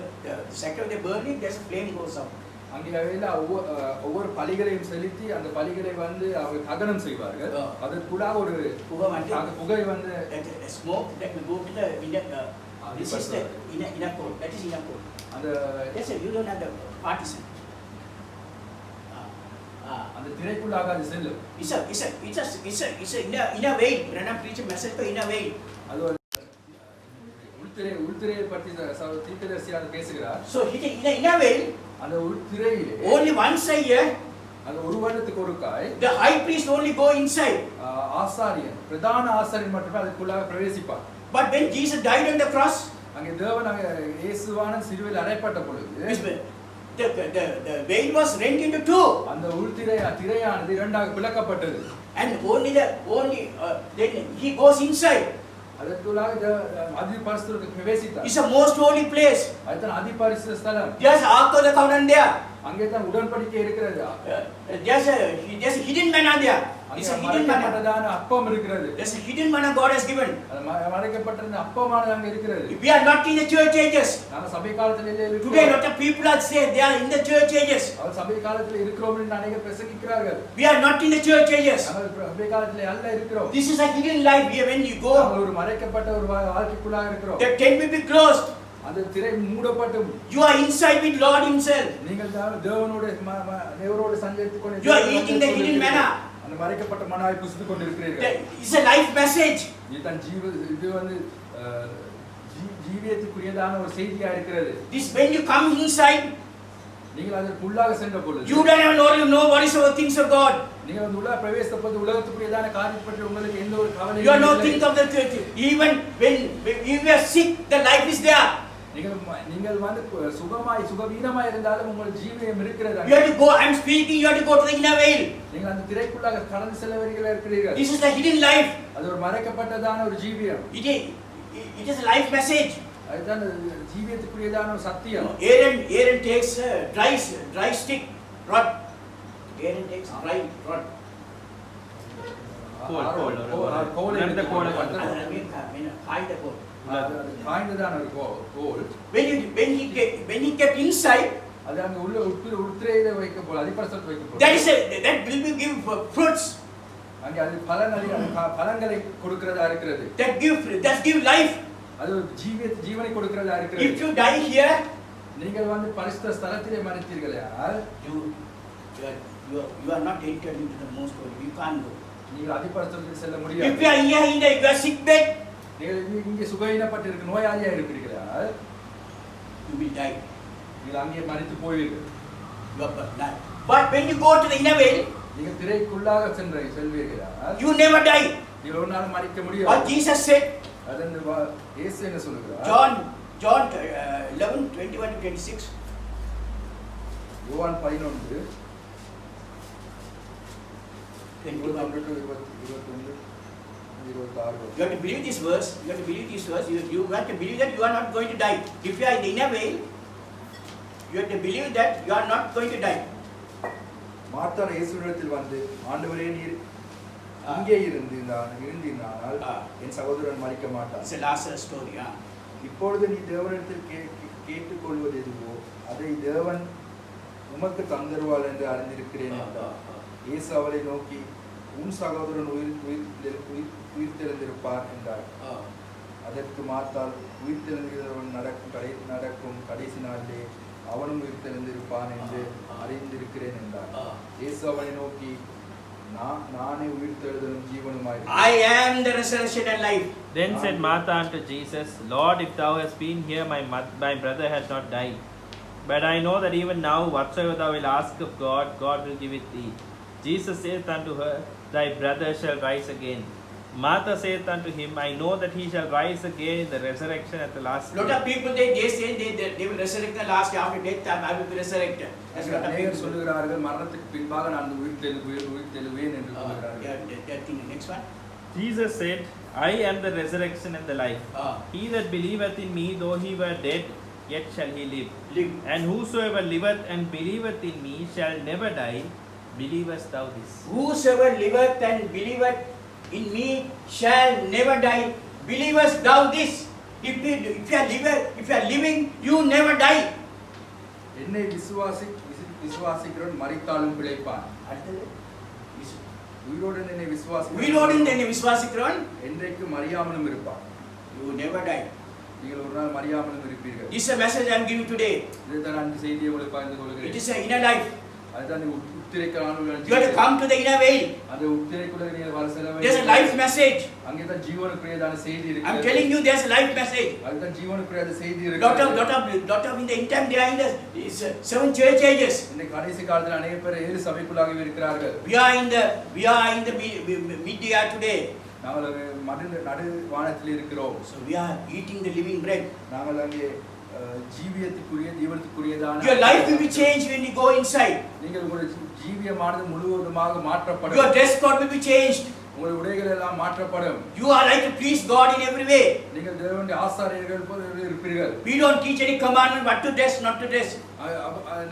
sacrifice they burn it. There's a flame goes up. அங்கே அவையில ஒவ்வொரு பலிகளையும் செலுத்தி அந்த பலிகளை வந்து அவர் தகனம் செய்வார்கள். அதற்குள்ள ஒரு புகை வந்து smoke that will go to the inner. This is the inner court. That is inner court. அந்த yes sir, you don't have the partition. அந்த திரைக்குள்ளாக அது செல்லும். It's a inner veil. When I preach a message for inner veil. அது ஒரு உள்திரையை பற்றி தீர்க்கதரிசியாக பேசுகிறார். So in a way, அந்த உள்திரையிலே only once a year, அந்த ஒரு வருடத்துக்கு ஒருக்காய் the high priest only go inside. ஆசாரியன் பிரதான ஆசாரியன் மட்டுமே அதுக்குள்ளாக பிரவேசிப்பார். But when Jesus died on the cross, அங்கே தேவன் அங்கே இயேசுவான சிலுவையில் அறையப்பட்ட பொழுது the veil was rent into two. அந்த திரையானது இரண்டாக பிளக்கப்பட்டது. And then he goes inside. அதற்குள்ளாக அதிபரிசுத்தத்துக்கு பிரவேசித்தார். It's a most holy place. அதுதான் அதிபரிசுத்த ஸ்தலம். There's Ark of the Covenant there. அங்கே தான் உடன்படிக்கை இருக்கிறது. There's a hidden manna there. It's a hidden manna. மறைக்கப்பட்டதான அப்பம் இருக்கிறது. There's a hidden manna God has given. மறைக்கப்பட்ட அப்பமானது அங்கே இருக்கிறது. We are not in the church ages. நாம சபை காலத்திலே இருக்கிறோம். Today lot of people are saying they are in the church ages. அவர் சபை காலத்திலே இருக்கிறோம் என்று அநேகர் பிரசங்கிக்கிறார்கள். We are not in the church ages. நாம சபை காலத்திலே அல்ல இருக்கிறோம். This is a hidden life here when you go. நாம ஒரு மறைக்கப்பட்ட ஒரு வாழ்க்கைக்குள்ளாக இருக்கிறோம். The tent will be closed. அந்த திரை மூடப்பட்டும். You are inside with Lord himself. நீங்கள் தேவனோடு தேவரோடு சஞ்சரித்துக் கொண்டு You are eating the hidden manna. அந்த மறைக்கப்பட்ட மன்னாவை புசித்துக் கொண்டிருக்கிறீர்கள். It's a life message. இது வந்து ஜீவியத்துக்குரியதான ஒரு செய்தியா இருக்கிறது. This when you come inside, நீங்கள் அதற்குள்ளாக சென்ற பொழுது you don't know what is the things of God. நீங்கள் அந்த உலக பிரவேசப்பது உலகத்துக்குரியதான காரியத்தை பற்றி உங்களுக்கு எந்த ஒரு கவலையும் You are இல்லை. not think of the church. Even when you are sick, the life is there. நீங்கள் வந்து சுகவீனமாய் இருந்தாலும் உங்கள் ஜீவியம் இருக்கிறது. You have to go. I am speaking. You have to go to the inner veil. நீங்கள் அந்த திரைக்குள்ளாக கடந்து செல்லவர்கள் இருக்கிறீர்கள். This is the hidden life. அது ஒரு மறைக்கப்பட்டதான ஒரு ஜீவியம். It is a life message. அதுதான் ஜீவியத்துக்குரியதான ஒரு சத்தியம். Aaron takes dry stick rod. Aaron takes dry rod. Goal Hide the coal. காய்ந்ததான ஒரு கோல். When he kept inside, அது அங்க உள்ள உட்திரையில வைக்கப்படும் அதிபரிசுத்தத்தில் வைக்கப்படும். that will be give fruits. அங்க அது பலன்களை கொடுக்கிறதா இருக்கிறது. That give life. அது ஜீவனை கொடுக்கிறதா இருக்கிறது. If you die here, நீங்கள் வந்து பரிசுத்த ஸ்தலத்திலே மரித்தீர்களானால் you are not entered into the most holy. You can't go. நீங்கள் அதிபரிசுத்தத்துக்கு செல்ல If முடியாது. you are here in the sick bed, நீங்கள் இங்கே சுகவீனப்பட்டு இருக்க நோயாளியா இருக்கிறீர்களால் you will die. நீங்கள் அங்கே மரித்து போவீர்கள். You are die. But when you go to the inner veil, நீங்கள் திரைக்குள்ளாக செல்வீர்களால் you never die. நீங்கள் ஒரு நாள் மரிக்க What முடியாது. Jesus said, அதன் இயேசு என்ன சொல்கிறார்? John 11:21-26. யோவான் 11 You have to believe this verse. You have to believe this verse. You have to believe that you are not going to die. If you are in the inner veil, you have to believe that you are not going to die. மார்த்தா இயேசுவிடத்தில் வந்து ஆண்டவரே நீர் இங்கே இருந்தீனால் என் சகோதரன் மரிக்க மாட்டார். It's a Lazarus story. இப்பொழுது நீ தேவனிடத்தில் கேட்டுக்கொள்வது எதுவோ அதை தேவன் உமக்கு தந்தருவாள் என்று அறிந்திருக்கிறேன் என்றார். இயேசு அவளை நோக்கி உன் சகோதரன் உயிர்த்தெழுந்திருப்பார் என்றார். அதற்கு மார்த்தாள் உயிர்த்தெழுந்திருக்கிறவன் நடக்கும் கடைசி நாளிலே அவனும் உயிர்த்தெழுந்திருப்பான் என்று அறிந்திருக்கிறேன் என்றார். இயேசு அவனை நோக்கி நானே உயிர்த்தெழுதலும் ஜீவனுமாய் I am the resurrection and life. Then said Martha unto Jesus, Lord, if thou hast been here, my brother had not died. But I know that even now, whatsoever thou wilt ask of God, God will give it thee. Jesus saith unto her, Thy brother shall rise again. Martha saith unto him, I know that he shall rise again in the resurrection at the last day. Lot of people they say they will resurrect the last day after death. I will be resurrected. That's what people சொல்லுகிறார்கள். மரணத்துக்கு பின்பாக நான் உயிர்த்தெழுவேன் என்று சொல்லுகிறார்கள். Next one. Jesus said, I am the resurrection and the life. He that believeth in me, though he were dead, yet shall he live. And whosoever liveth and believeth in me shall never die. Believest thou this? Whosoever liveth and believeth in me shall never die. Believest thou this? If you are living, you never die. என்னை விசுவாசிக்கிறவன் மரித்தாலும் பிழைப்பான். உயிரோடு என்னை விசுவாசிக்கிறவன் என்றைக்கு மரியாமலும் இருப்பான். You never die. நீங்கள் ஒரு நாள் மரியாமலும் இருப்பீர்கள். This is a message I am giving today. இதுதான் நான் செய்தியை உங்களுக்கு பகிர்ந்து கொள்கிறேன். It is an inner life. அதுதான் நீ உத்திரைக்கான You have to come to the inner veil. அந்த உத்திரைக்குள்ள நீங்க வர செல்ல There's a life message. அங்கே தான் ஜீவனுக்குரியதான செய்தி இருக்கு. I'm telling you, there's a life message. அதுதான் ஜீவனுக்குரியதான செய்தி இருக்கு. Lot of in the time they are in the 7 church ages. இந்த கடைசி காலத்துல अनेक பேர் 7 சபைக்குள்ளாக இருக்கிறார்கள். We are in the mid-year today. நாங்கள் நடு வானத்தில் இருக்கிறோம். So we are eating the living bread. நாங்கள் அங்கே ஜீவியத்துக்குரிய ஜீவனத்துக்குரியதான Your life will be changed when you go inside. நீங்கள் உங்களுடைய ஜீவியமானது முழுவதுமாக மாற்றப்படும். Your dress code will be changed. உங்களுடைய உடைகள் எல்லாம் மாற்றப்படும். You are like to please God in every way. நீங்கள் தேவனுடைய ஆசாரியர்கள் போல இருப்பீர்கள். We don't teach any commandment what to dress, not to dress.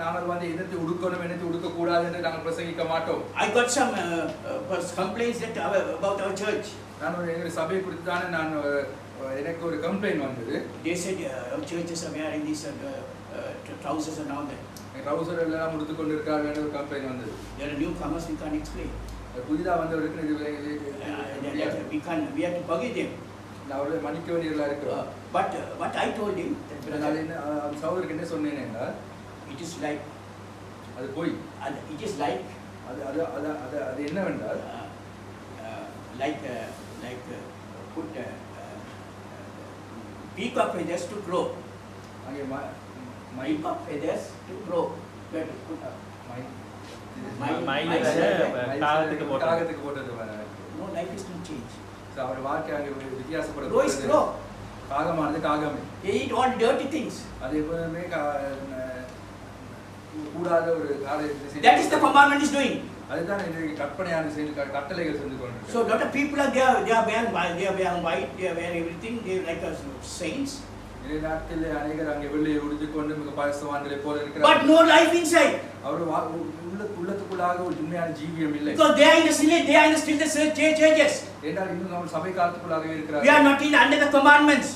நாங்கள் என்னத்தை உடுக்கணும் என்னத்தை உடுக்க கூடாது என்று நாங்கள் பிரசங்கிக்க மாட்டோம். I got some complaints about our church. நான் எங்களுடைய சபையை குறித்து தானே நான் எனக்கு ஒரு கம்ப்ளைன்ட் வந்தது. They said our churches are wearing these trousers and all that. Trouser எல்லாம் உடுத்து கொண்டு இருக்காங்க ஒரு கம்ப்ளைன்ட் வந்தது. There are newcomers, we can't explain. புதிதா வந்தவருக்கு இது we have to forgive them. நான் அவரை மன்னிக்க வேண்டியவர்களா இருக்கிறோம். But what I told him, நான் சகோதரருக்கு என்ன சொன்னேன்னா it is like அது போய் it is like அது என்னவென்றால் like put peacock feathers to grow. அங்கே Peacock feathers to grow. Where to put காகத்துக்கு போட்டது. No, life is not change. அவர் வாழ்க்கை அங்கே வித்தியாசப்படுது. Grow is grow. காகமானது காகமே. They eat all dirty things. அது எப்பவுமே கூடாத ஒரு That is the commandment is doing. அதுதான் இந்த கற்பனையான கட்டளைகள் செஞ்சு கொண்டிருக்கு. So lot of people are there. They are wearing white. They are wearing everything. They are like saints. இந்த நாட்களில் அநேகர் அங்கே வெள்ளையை உடுத்திக்கொண்டு மிக பரிசுத்தவான்களை போல இருக்கிறார். But no life inside. அவர் உள்ளத்துக்குள்ளாக ஒரு உண்மையான ஜீவியம் இல்லை. Because they are in the still the churches. என்றால் இன்னும் நம்ம சபை காலத்துக்குள்ளாகவே இருக்கிறார். We are not under the commandments.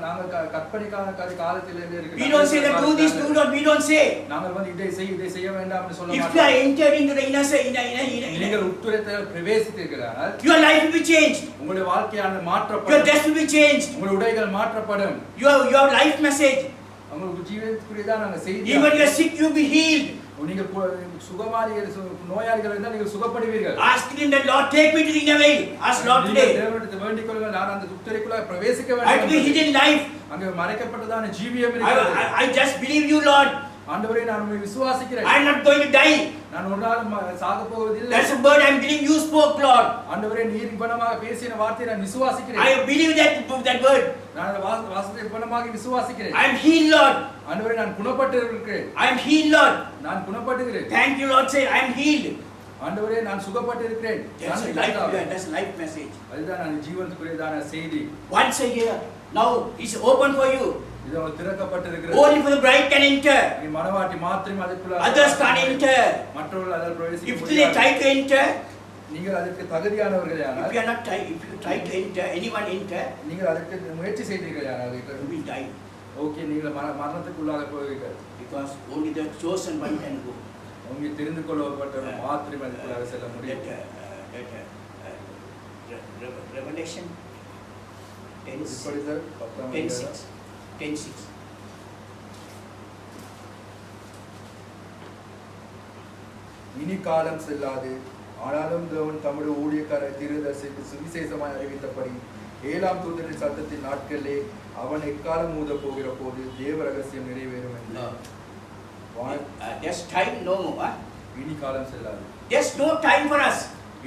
நாங்கள் கற்பனைக்கான காலத்திலே இருக்கிறோம். We don't say that do this, do not. We don't say. நாங்கள் இதை செய்ய வேண்டாம் என்று சொல்ல மாட்டோம். If you are entered into the inner நீங்கள் உட்துறையில் பிரவேசித்தீர்களானால் your life will be changed. உங்களுடைய வாழ்க்கையானது மாற்றப்படும். Your dress will be changed. உங்களுடைய உடைகள் மாற்றப்படும். Your life message. உங்களுக்கு ஜீவனுக்குரியதான நாங்கள் செய்தி. Even you are sick, you will be healed. நீங்கள் நோயாளிகள் இருந்தால் நீங்கள் சுகப்படுவீர்கள். Ask him that Lord take me to the inner veil. Ask Lord today. தேவனிடத்தில் வேண்டிக் கொள்ளுங்கள். நான் அந்த உட்துறைக்குள்ள பிரவேசிக்க வேண்டும். I will be hidden life. அங்கே மறைக்கப்பட்டதான ஜீவியம் இருக்கிறது. I just believe you, Lord. ஆண்டவரே நான் உம்மை விசுவாசிக்கிறேன். I am not going to die. நான் ஒரு நாள் சாக போவதில்லை. That's a word I am believing you spoke, Lord. ஆண்டவரே நீர் இவ்வளவாக பேசின வார்த்தையை நான் விசுவாசிக்கிறேன். I believe that word. நான் வாசத்தை இவ்வளவாக விசுவாசிக்கிறேன். I am healed, Lord. ஆண்டவரே நான் குணப்பட்டு இருக்கிறேன். I am healed, Lord. நான் குணப்பட்டுகிறேன். Thank you, Lord. Say I am healed. ஆண்டவரே நான் சுகப்பட்டு இருக்கிறேன். That's a life message. அதுதான் நான் ஜீவனுக்குரியதான செய்தி. Once a year. Now it's open for you. இது திறக்கப்பட்டு இருக்கிறது. Only for the bride can enter. நீ மணவாட்டி மாத்திரம் அதுக்குள்ள Others can't enter. மற்றவர்கள் அதில் பிரவேசிக்க If முடியாது. they try to enter, நீங்கள் அதற்கு தகுதியானவர்களானால் if you try to enter, anyone enter, நீங்கள் அதற்கு முயற்சி செய்தீர்களானால் you will die. ஓகே நீங்கள் மரணத்துக்குள்ளாக போவீர்கள். Because only the chosen one can go. உங்களுக்கு தெரிந்து கொள்ளப்பட்டவர் மாத்திரம் அதுக்குள்ளாக செல்ல முடியும். Revelation 10:6 10:6. இனி காலம் செல்லாது, ஆனாலும் தேவன் தம்முடைய ஊழியக்கார தீர்க்கதரிசிக்கு சுவிசேஷமாய் அறிவித்தபடி 7ஆம் தூதரின் சத்தத்தின் நாட்களிலே அவன் எக்காலம் ஊத போகிற போது தேவ ரகசியம் நிறைவேறும் என்று. There's time no more. இனி காலம் செல்லாது. There's no time for us.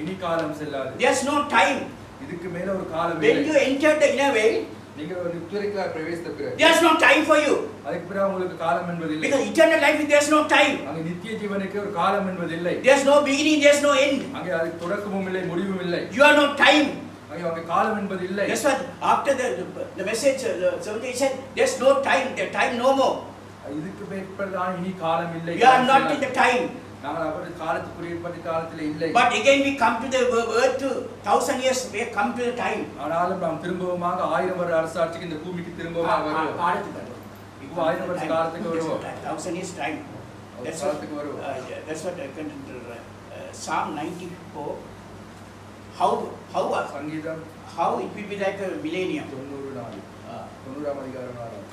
இனி காலம் செல்லாது. There's no time. இதுக்கு மேல ஒரு காலம் When you enter the inner veil, நீங்க ஒரு நித்திரைக்குள்ள பிரவேசித்த பிறகு there's no time for you. அதுக்கு பிறகு உங்களுக்கு காலம் என்பது இல்லை. Because eternal life, there's no time. அங்க நித்திய ஜீவனுக்கு ஒரு காலம் என்பது இல்லை. There's no beginning, there's no end. அங்க அதுக்கு தொடக்கமும் இல்லை முடிவும் இல்லை. You are no time. அங்க காலம் என்பது இல்லை. That's what after the message somebody said, there's no time, the time no more. இதுக்கு மேற்பதான் இனி காலம் இல்லை. You are not in the time. நாங்கள் அவருடைய காலத்துக்குரிய காலத்தில் இல்லை. But again we come to the earth to 1000 years, we come to the time. ஆனாலும் நாம் திரும்பவுமாக 1000 வருட அரசாட்சிக்கு இந்த பூமிக்கு திரும்பவுமாக வருவோம். இப்போ 1000 வருஷ காலத்துக்கு வருவோம். 1000 years time. That's what Psalm 94. How சங்கீதம் how it will be like a millennium. 90ஆம் அதிகாரம் 4.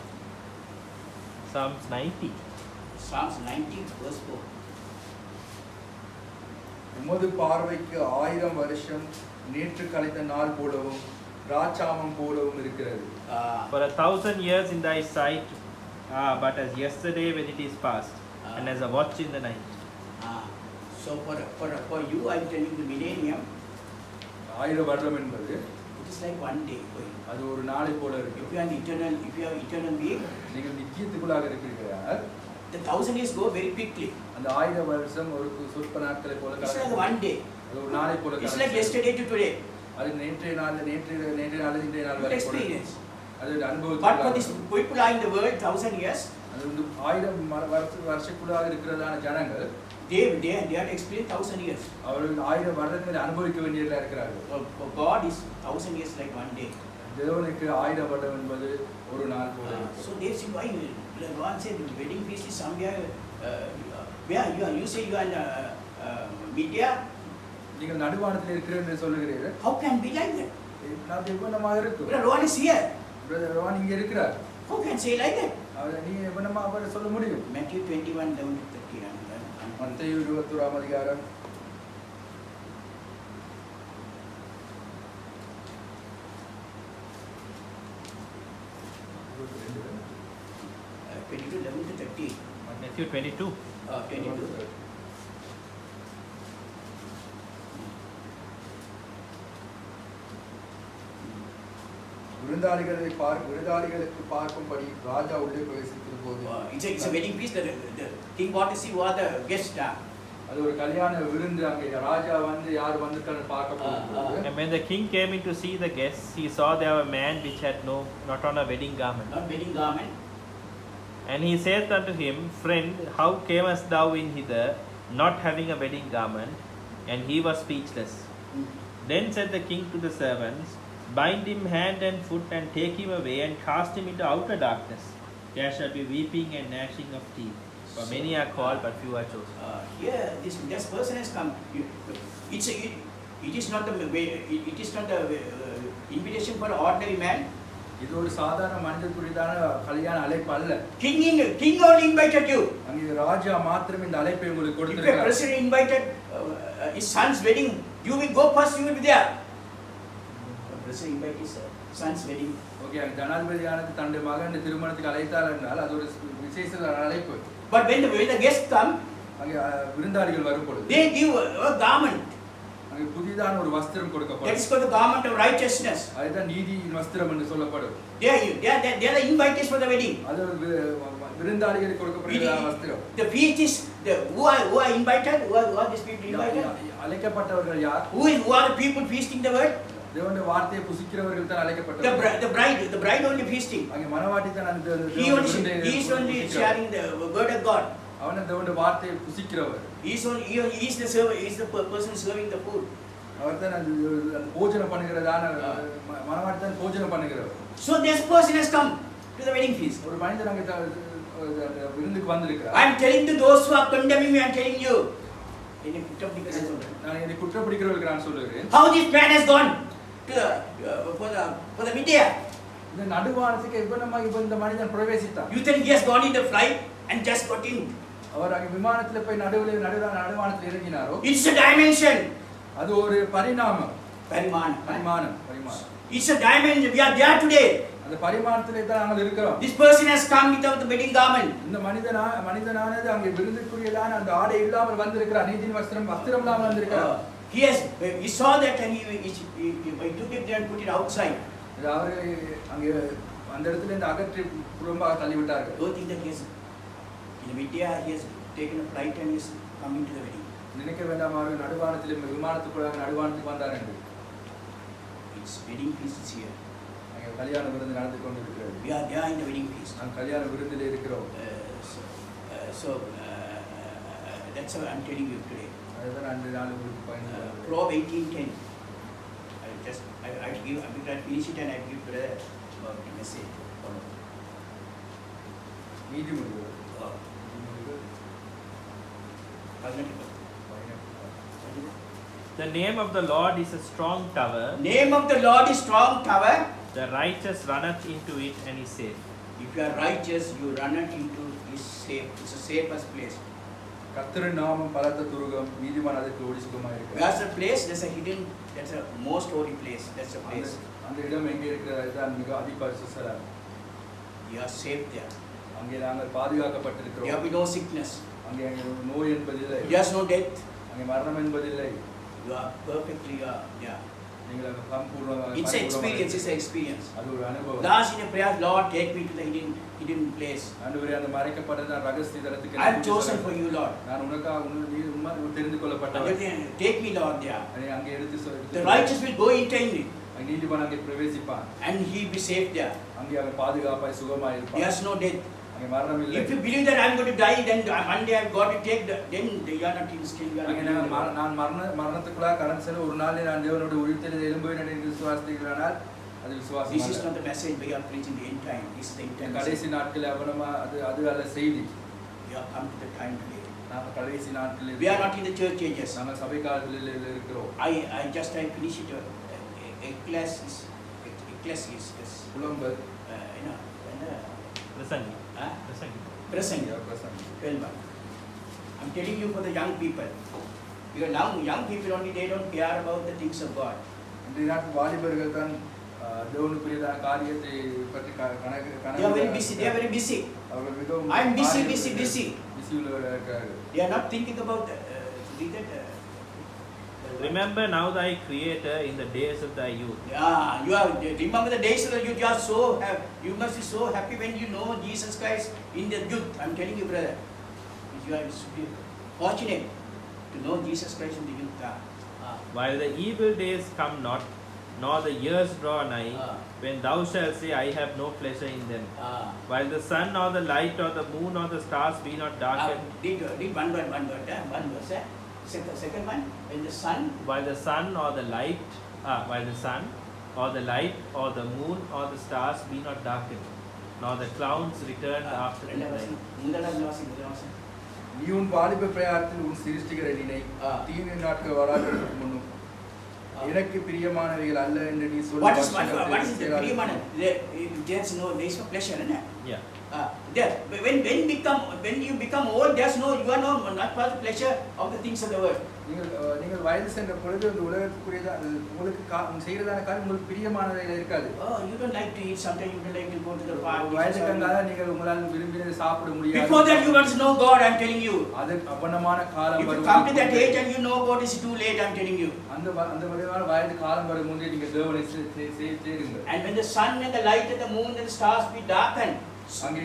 Psalms 90. Psalms 90 verse 4. உமது பார்வைக்கு 1000 வருஷம் நேற்று கழித்த நாள் போலவும் ராச்சாமம் போலவும் இருக்கிறது. For 1,000 years in thy sight are but as yesterday when it is past, and as a watch in the night. So for you, I'm telling the millennium, 1000 வருடம் என்பது it is like one day for you. அது ஒரு நாளை போல இருக்கு. If you are eternal being, நீங்கள் நித்தியத்துக்குள்ளாக இருக்கிறீர்கள். the 1000 years go very quickly. அந்த 1000 வருஷம் ஒரு சொற்ப நாட்களை போல It's like one day. அது ஒரு நாளை போல It's like yesterday to today. அது நேற்றைய நாள் இன்றைய நாள் வரை Experience. அது அனுபவம். But for these people are in the world 1000 years, அது வந்து 1000 வருஷக்குள்ளாக இருக்கிறதான ஜனங்கள் they have experienced 1000 years. அவர்கள் 1000 வருடங்களை அனுபவிக்க வேண்டியதா இருக்கிறார்கள். For God is 1000 years like one day. தேவனுக்கு 1000 வருடம் என்பது ஒரு நாள் போல. So they say why one said the wedding feast is somewhere where you say you are in media. நீங்கள் நடுவானத்தில் இருக்கிறீர்கள் என்று சொல்லுகிறீர்கள். How can be like that? நான் எவ்வளமாக இருக்கும். Brother Rohan is here. Brother Rohan இங்க இருக்கிறார். How can say like that? அவர் நீ எவ்வளமாக அவரை சொல்ல முடியும். Matthew 21:11-13. மத்தேயு 21ஆம் அதிகாரம் 22:11-13. Matthew 22. 22. விருந்தாளிகளுக்கு பார்க்கும்படி ராஜா உள்ளே பிரவேசித்த போது It's a wedding feast. The king want to see who are the guests. அது ஒரு கல்யாண விருந்து. அங்கே ராஜா வந்து யார் வந்திருக்கான்னு பார்க்க போகும்போது And when the king came in to see the guests, he saw there a man which had not on a wedding garment. Not wedding garment. And he said unto him, Friend, how camest thou in hither, not having a wedding garment? And he was speechless. Then said the king to the servants, Bind him hand and foot, and take him away, and cast him into outer darkness. There shall be weeping and gnashing of teeth. For many are called, but few are chosen. Here, this person has come. It is not the invitation for an ordinary man. இது ஒரு சாதாரண மனிதனுக்குரியதான கல்யாண அழைப்பு அல்ல. King only invited you. அங்கே ராஜா மாத்திரம் இந்த அழைப்பை உங்களுக்கு If a கொடுத்திருக்கிறார். president invited his son's wedding, you will go first. You will be there. The president invited his son's wedding. Okay, ஜனாதிபதியானது தன்னுடைய மகன் திருமணத்துக்கு அழைத்தார் என்றால் அது ஒரு விசேஷ அழைப்பு. But when the guests come, அங்கே விருந்தாளிகள் வரும் பொழுது they give a garment. அங்கே புதிதான ஒரு வஸ்திரம் That கொடுக்கப்படும். is called the garment of righteousness. அதுதான் நீதியின் வஸ்திரம் என்று சொல்லப்படும். They are the invitees for the wedding. அது ஒரு விருந்தாளிகளுக்கு கொடுக்கப்படுகிற வஸ்திரம். The feast is who are invited. Who are these people invited? அழைக்கப்பட்டவர்கள் யார்? Who are the people feasting the word? தேவனுடைய வார்த்தையை புசிக்கிறவர்கள் தான் அழைக்கப்பட்டவர்கள். The bride only feasting. அங்கே மணவாட்டி தான் அந்த He is only sharing the word of God. அவன் தேவனுடைய வார்த்தையை புசிக்கிறவர். He is the server. He is the person serving the food. அவர் தான் அந்த போஜனம் பண்ணுகிறதான மணவாட்டி தான் போஜனம் பண்ணுகிறவர். So this person has come to the wedding feast. ஒரு மனிதன் அங்கே விருந்துக்கு வந்திருக்கிறார். I am telling to those who are condemning me, I am telling you. நான் இதை குற்றப்படுகிறவர்களுக்கு நான் சொல்லுகிறேன். How this man has gone to for the media. இந்த நடுவானத்துக்கு எவ்வளவு இப்ப இந்த மனிதன் பிரவேசித்தான். You think he has gone in the flight and just got in? அவர் அங்கே விமானத்துல போய் நடுவானத்தில் இறங்கினாரோ? It's a dimension. அது ஒரு பரிணாமம். பரிமாணம். It's a dimension. We are there today. அந்த பரிமாணத்திலே தான் நாங்கள் இருக்கிறோம். This person has come without the wedding garment. இந்த மனிதனானது அங்கே விருந்துக்குரியதான அந்த ஆடை இல்லாமல் வந்திருக்கிறார். நீதியின் வஸ்திரம் இல்லாமல் வந்திருக்கிறார். He saw that and he took it and put it outside. அவர்கள் அங்கே அந்த இடத்துல இருந்து அகற்றி புறம்பாக தள்ளிவிட்டார்கள். Don't think that he has in the media he has taken a flight and is coming to the wedding. நினைக்க வேண்டாம் அவர்கள் நடுவானத்தில் விமானத்துக்குள்ளாக நடுவானத்துக்கு வந்தார் என்று. It's wedding feast is here. அங்கே கல்யாண விருந்து நடந்து கொண்டிருக்கிறது. We are there in the wedding feast. நாம் கல்யாண விருந்திலே இருக்கிறோம். So that's what I'm telling you today. அதுதான் அந்த நாள் உங்களுக்கு பயன்படுது. Proverbs 18:10. I finish it and I give brother a message. நீதிமொழிகள். The name of the Lord is a strong tower. Name of the Lord is strong tower. The righteous runneth into it and is safe. If you are righteous, you run it into is safe. It's a safest place. கர்த்தரின் நாமம் பலத்த துருகம் நீதிமான் அதற்கு ஓடி சுகமாக இருக்கிறார். That's a place, that's a hidden, that's a most holy place. That's a place. அந்த இடம் எங்கே இருக்கிறது? அதுதான் மிக அதிபரிசுத்த ஸ்தலம். You are safe there. அங்கே நாங்கள் There பாதுகாக்கப்பட்டிருக்கிறோம். will be no sickness. அங்கே நோய் என்பதில்லை. There's no death. அங்கே மரணம் என்பதில்லை. You are perfectly, yeah. நீங்கள் அங்கே சம்பூர்ணமாக It's an experience, it's an experience. அது ஒரு அனுபவம். Last in a prayer, Lord, take me to the hidden place. ஆண்டவரே அந்த மறைக்கப்பட்ட ரகசிய தலத்துக்கு I am chosen for you, Lord. நான் உனக்காக நீ தெரிந்து And கொள்ளப்பட்டவர். then, take me, Lord, there. அதை அங்கே எடுத்து The righteous will go enter in it, அங்கே நீதிமான் அங்கே பிரவேசிப்பான். and he will be safe there. அங்கே அவன் பாதுகாப்பாய் சுகமாய் இருப்பான். There's no death. அங்கே மரணம் இல்லை. If you believe that I'm going to die, then one day I've got to take the, then you are not in still. You are அங்கே not in நான் மரணத்துக்குள்ளாக கடந்து செல்ல ஒரு நாளில் நான் தேவனோட உயிர்த்தெழுந்து எழும்புவேன் என்று விசுவாசிக்கிறானால் அது விசுவாசம் This is அல்ல. not the message we are preaching the end time. This is the end time. கடைசி நாட்களில் அவனமா அது அல்ல செய்தி. We have come to the time today. நாம கடைசி நாட்களில் We are not in the church ages. நாம சபை காலத்தில் இருக்கிறோம். I finished it. Ecclesiastes. புலம்பல் You know, Prasangi. huh? Prasangi. Present. பிரசங்கம். 12 months. I'm telling you for the young people. Because now young people only, they don't care about the things of God. இன்றைய நாட்டு வாலிபர்கள் தான் தேவனுக்குரியதான காரியத்தை பற்றி They are very busy. They are very busy. அவர்கள் மிகவும் I am busy. Busy உள்ளவர்களாக இருக்கிறார்கள். They are not thinking about Remember now thy Creator in the days of thy youth. Yeah, you are. Remember the days of the youth. You are so happy. You must be so happy when you know Jesus Christ in the youth. I'm telling you, brother. You are fortunate to know Jesus Christ in the youth. While the evil days come not, nor the years draw nigh, when thou shalt say, I have no pleasure in them. While the sun or the light or the moon or the stars be not darkened. Read one word. One verse. Second one. When the sun. While the sun or the light, while the sun or the light or the moon or the stars be not darkened, nor the clouds returned after the night. நீ உன் வாலிப பிரயாணத்தில் உன் சிருஷ்டிகரை நினை தீவிர நாட்கள் வராததற்கு முன்னும் எனக்கு பிரியமானவைகள் அல்ல என்று நீ சொல்லி What is the priyamana? There is no pleasure, isn't it? Yeah. There. When you become old, there's no, you are not for the pleasure of the things of the world. நீங்கள் வயது சென்ற பொழுது இந்த உலகத்துக்குரியதா உங்களுக்கு செய்யறதான காரியம் உங்களுக்கு பிரியமானவைகள் இருக்காது. Oh, you don't like to eat, sometimes you don't like to go to the park. வயதுக்காக நீங்கள் உங்களால் விரும்பினதை சாப்பிட முடியாது. Before that you want to know God, I'm telling you. அது அப்பனமான காலம் If you வரும். come to that age and you know God is too late, I'm telling you. அந்த வகையான வயது காலம் வரும் முன்னே நீங்கள் தேவனை சேருங்கள். And when the sun and the light and the moon and the stars be darkened. அங்கே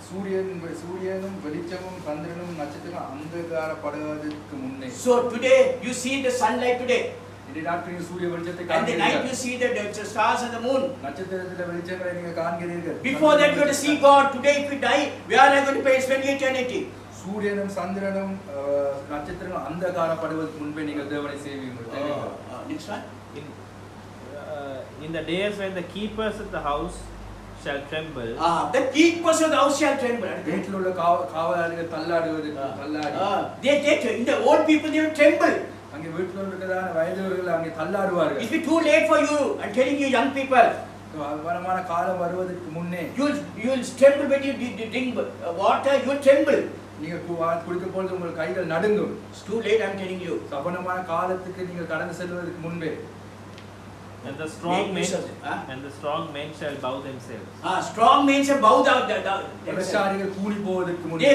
சூரியனும் வெளிச்சமும் சந்திரனும் நட்சத்திரம் அந்தகாரப்படுவதற்கு முன்னே. So today you see the sunlight today. இன்றைய நாட்களில் சூரிய வெளிச்சத்தை And the night you காண்கிறீர்கள். see the stars and the moon. நட்சத்திரத்திலே வெளிச்சங்களை நீங்கள் காண்கிறீர்கள். Before that you have to see God. Today if we die, where are you going to spend eternity? சூரியனும் சந்திரனும் நட்சத்திரங்களும் அந்தகாரப்படுவதற்கு முன்பே நீங்கள் தேவனை சேவியுங்கள். Next one. In the days when the keepers of the house shall tremble. The keepers of the house shall tremble. வீட்டில் உள்ள காவலாளிகள் தள்ளாடி In the old people they will tremble. அங்கே வீட்டில் இருக்கிறதான வயதுகள் அங்கே தள்ளாடுவார்கள். It will be too late for you. I'm telling you, young people. வரமான காலம் வருவதற்கு முன்னே You will tremble when you drink water. You will tremble. நீங்கள் குடிக்கும் பொழுது உங்கள் கைகள் நடுங்கும். It's too late. I'm telling you. சபனமான காலத்துக்கு நீங்கள் கடந்து செல்வதற்கு முன்பே. And the strong men shall bow themselves. Strong men shall bow down. பலசாலிகள் கூனி போவதற்கு முன்பே.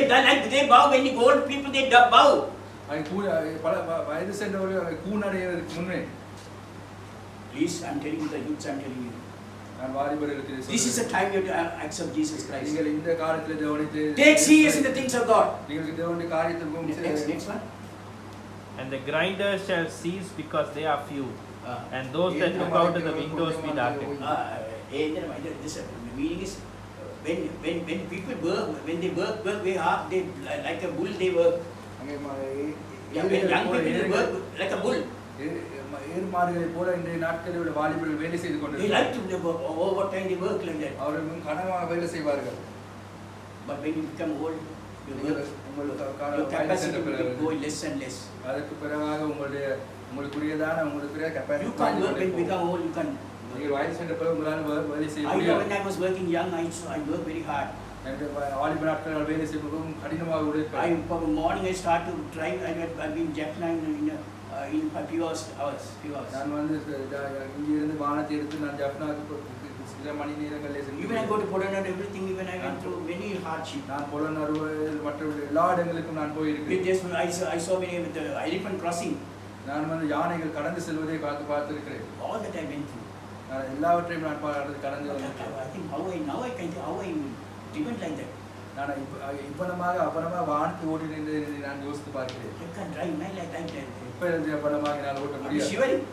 They bow. When you old people they bow. பல வயது சென்றவர்கள் கூனடைவதற்கு முன்னே. Please, I'm telling you, the youths, I'm telling you. நான் வாலிபர்களுக்கு This is the time you have to accept Jesus Christ. நீங்கள் இந்த காலத்தில் தேவனை Take serious in the things of God. நீங்கள் தேவனுடைய காரியத்தில் Next one. And the grinders shall cease because they are few. And those that look out of the windows be darkened. The meaning is when people work, when they work very hard, they like a bull they work. When young people work like a bull. ஏர்மாடுகளை போல இன்றைய நாட்களில் உள்ள வாலிபர்கள் வேலை செய்து They கொண்டிருக்கிறார்கள். like to overtime they work like that. அவர்கள் கனமாக வேலை செய்வார்கள். But when you become old, your capacity will go less and less. அதற்கு பிறகாக உங்களுக்குரியதான உங்களுக்குரிய You capacity can't work when you become old. You can't. நீங்கள் வயது சென்ற பிறகு உங்களால் வேலை செய்ய I know முடியாது. when I was working young, I worked very hard. என்னுடைய வாலிப நாட்கள் வேலை செய்வதும் கடினமாக I உழைப்பேன். from morning I start to drive. I've been Jaffna in a few hours. நான் வந்து இங்கிருந்து வாகனத்தை எடுத்து நான் ஜப்னாவுக்கு சில மணி நேரங்களில் Even I சென்று go to Podan and everything. Even I went through many hardship. நான் புலனறுவு மற்ற எல்லா இடங்களுக்கும் நான் With போயிருக்கேன். this, I saw many with the elephant crossing. நான் வந்து யானைகள் கடந்து செல்வதை பார்த்திருக்கிறேன். All that I went through. நான் எல்லாவற்றையும் நான் கடந்து But வந்திருக்கிறேன். I think now I can how I driven like that. நான் இவ்வளமாக அப்புறமா வானத்தை ஓடி நின்று நான் யோசித்து பார்க்கிறேன். I can't drive man like that. இப்ப இருந்து அப்புறமாக என்னால் ஓட்ட I'm முடியாது. shivering.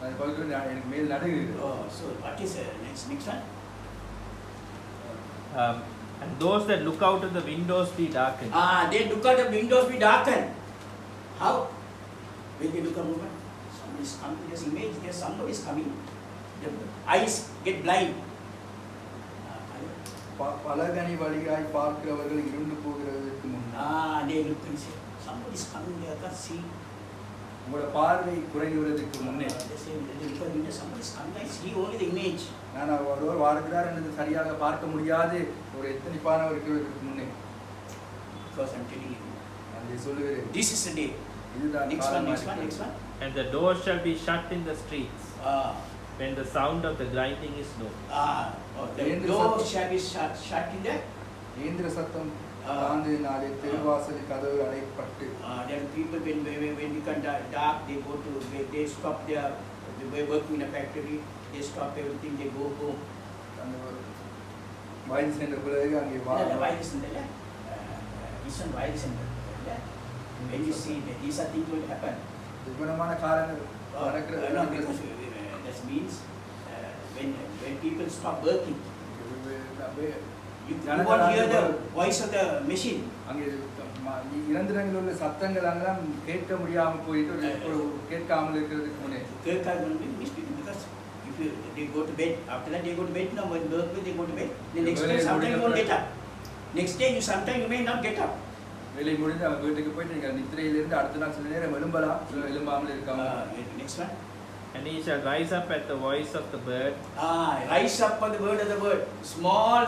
அது பார்த்து எனக்கு மேல் நடுங்குது. Oh, so what is next one? And those that look out of the windows be darkened. They look at the windows be darkened. How? When they look at movement, somebody is coming. There's image. There's somebody is coming. The eyes get blind. பலகனி வழியாய் பார்க்கிறவர்கள் இருண்டு போகிறதற்கு முன்னால் They look and say, somebody is coming. They can't see. உங்களோட பார்வை குறைகிறதுக்கு முன்னே They say, they look at the window. Somebody is coming. I see only the image. நான் ஒருவர் வாழ்கிறார் என்று சரியாக பார்க்க முடியாது ஒரு எத்தனிப்பானவர் இருக்கிறதுக்கு முன்னே Because I'm telling you, நான் இதை சொல்லுகிறேன். this is the day. இதுதான் Next one, காலமாக next one, next இருக்கிறது. one. And the doors shall be shut in the streets Ah, when the sound of the grinding is known. the door shall be shut in there. இயந்திர சத்தம் தாண்டினாலே தெருவாசல் கதவு அடைப்பட்டு There are people when become dark, they stop their working in a factory. They stop everything. They go home. அந்த வயது சென்ற பிறகு அங்கே Why isn't there? Listen, why isn't there? When you see that these are things will happen. விபரமான காரணங்கள் No, because that means when people stop working, you won't hear the voice of the machine. அங்கே இறந்திரங்களில் உள்ள சத்தங்கள் எல்லாம் கேட்க முடியாமல் போயிட்டு கேட்காமல் இருக்கிறதுக்கு முன்னே Because if they go to bed, after that they go to bed. Now when work they go to bed. The next day sometimes you won't get up. Next day sometimes you may not get up. வேலை முடிந்து அவங்க வீட்டுக்கு போயிட்டு நீங்கள் நித்திரையிலிருந்து அடுத்த நாள் சில நேரம் எழும்பலாம் சில எழும்பாமல் இருக்காங்க. Next one. And he shall rise up at the voice of the bird. Rise up on the word of the word. Small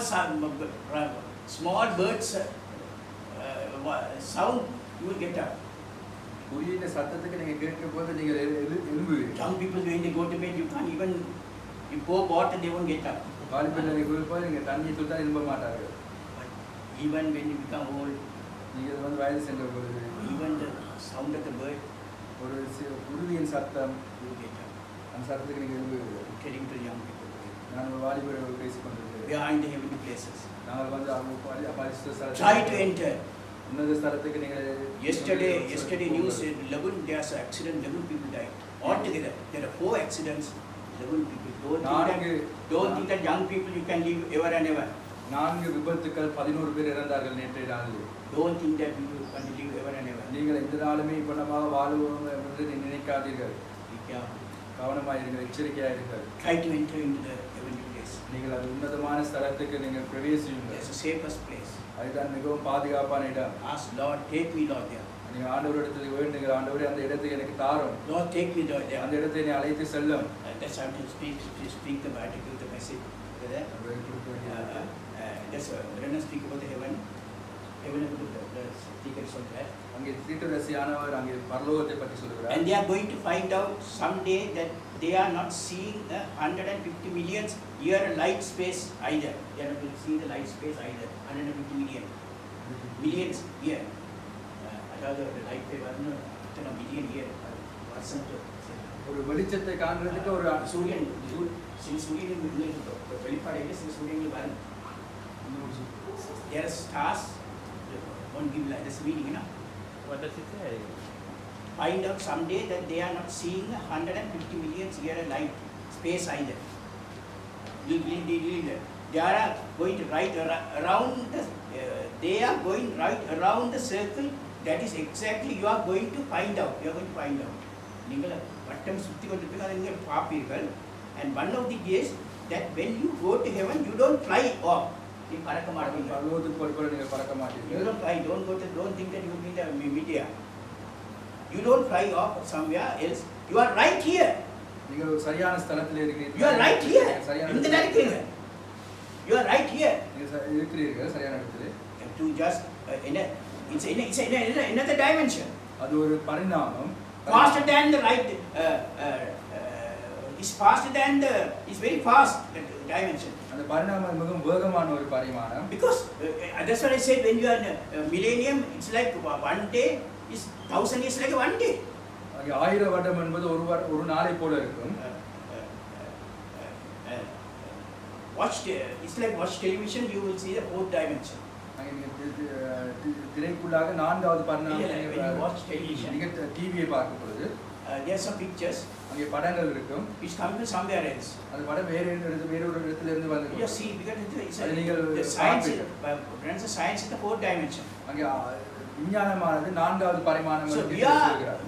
birds sound, you will get up. குயிலின் சத்தத்துக்கு நீங்கள் கேட்கும் போது நீங்கள் எழும்புவீர்கள். Young people when they go to bed, you can't even you pour water, they won't get up. வாலிபர்கள் போது நீங்கள் தண்ணியை கொடுத்தா எழும்ப மாட்டார்கள். But even when you become old, நீங்கள் வந்து வயது சென்ற பொழுது even the sound of the bird, ஒரு குருவியின் சத்தம் you will get up. அந்த சத்தத்துக்கு நீங்கள் எழும்புவீர்கள். Telling to the young people, நான் ஒரு வாலிபர்கள் பேசிக் கொண்டிருக்கிறேன். we are in the heavenly places. நாங்கள் வந்து அவங்க பரிசுத்த Try to ஸ்தலத்துக்கு enter. உன்னத ஸ்தலத்துக்கு நீங்கள் Yesterday news said 11 there's an accident, 11 people died. Altogether, there are 4 accidents, 11 people. Don't think that young people you can live ever and ever. 4 விபத்துக்கள் 11 பேர் இறந்தார்கள் நேற்றைய நாளில். Don't think that you can live ever and ever. நீங்கள் இந்த நாளுமே இப்பணமாக வாழுவோம் என்று நினைக்காதீர்கள். Be careful. கவனமாக இருங்கள், எச்சரிக்கையாக இருங்கள். Try to enter into the heavenly place. நீங்கள் அது உன்னதமான ஸ்தலத்துக்கு நீங்கள் பிரவேசியுங்கள். It's the safest place. அதுதான் மிகவும் பாதுகாப்பான இடம். Ask Lord, take me Lord there. நீங்கள் ஆண்டவரிடத்தில் வேண்டுங்கள், ஆண்டவரே அந்த இடத்துக்கு எனக்கு தாரும். Lord, take me Lord there. அந்த இடத்தை என்னை அழைத்து செல்லும். That's how to speak the Bible, give the message. That's when I speak about the heaven the speakers of that. அங்கே தீர்க்கதரிசியானவர் அங்கே பரலோகத்தை பற்றி சொல்கிறார். And they are going to find out someday that they are not seeing the 150 million year light space either. They are not going to see the light space either. 150 millions year. Another the light wave are not a million year. ஒரு வெளிச்சத்தை காண்கிறதுக்கு ஒரு சூரியன் சூரியன் வெளிப்பாடு சூரியன் வரும். There are stars. Won't give like this meaning, you know. What does it say? Find out someday that they are not seeing 150 million year light space either. They are going to right around the, they are going right around the circle. That is exactly you are going to find out. You are going to find out. நீங்கள் வட்டம் சுற்றி கொண்டிருப்பீங்க அதை நீங்கள் பார்ப்பீர்கள். And one of the days that when you go to heaven, you don't fly off. நீ பறக்க மாட்டீங்க. பரலோகத்துக்கு போய் நீங்கள் பறக்க மாட்டீங்க. You don't fly. Don't think that you will be in the media. You don't fly off somewhere else. You are right here. நீங்கள் ஒரு சரியான ஸ்தலத்தில் இருக்கிறீர்கள். You are right here. சரியான இந்த நேரத்தில். You are right here. நீங்கள் இருக்கிறீர்கள் சரியான இடத்துல. To just it's another dimension. அது ஒரு பரிணாமம். Faster than the right. It's faster than the. It's very fast dimension. அந்த பரிணாமம் மிகவும் வேகமான ஒரு பரிமாணம். Because that's what I said, when you are in millennium, it's like one day is 1,000 years like one day. அங்கே 1000 வருடம் என்பது ஒரு நாளை போல இருக்கும். It's like watch television, you will see the fourth dimension. அங்கே திரைக்குள்ளாக நான்காவது பரிணாமம். When you watch television, நீங்கள் டிவியை பார்க்கும் பொழுது there are some pictures அங்கே படங்கள் இருக்கும். which come from somewhere else. அந்த படம் வேற ஒரு இடத்துல இருந்து வந்து You see, because it's அது நீங்கள் the science is the fourth dimension. அங்கே விஞ்ஞானமானது நான்காவது பரிமாணம். So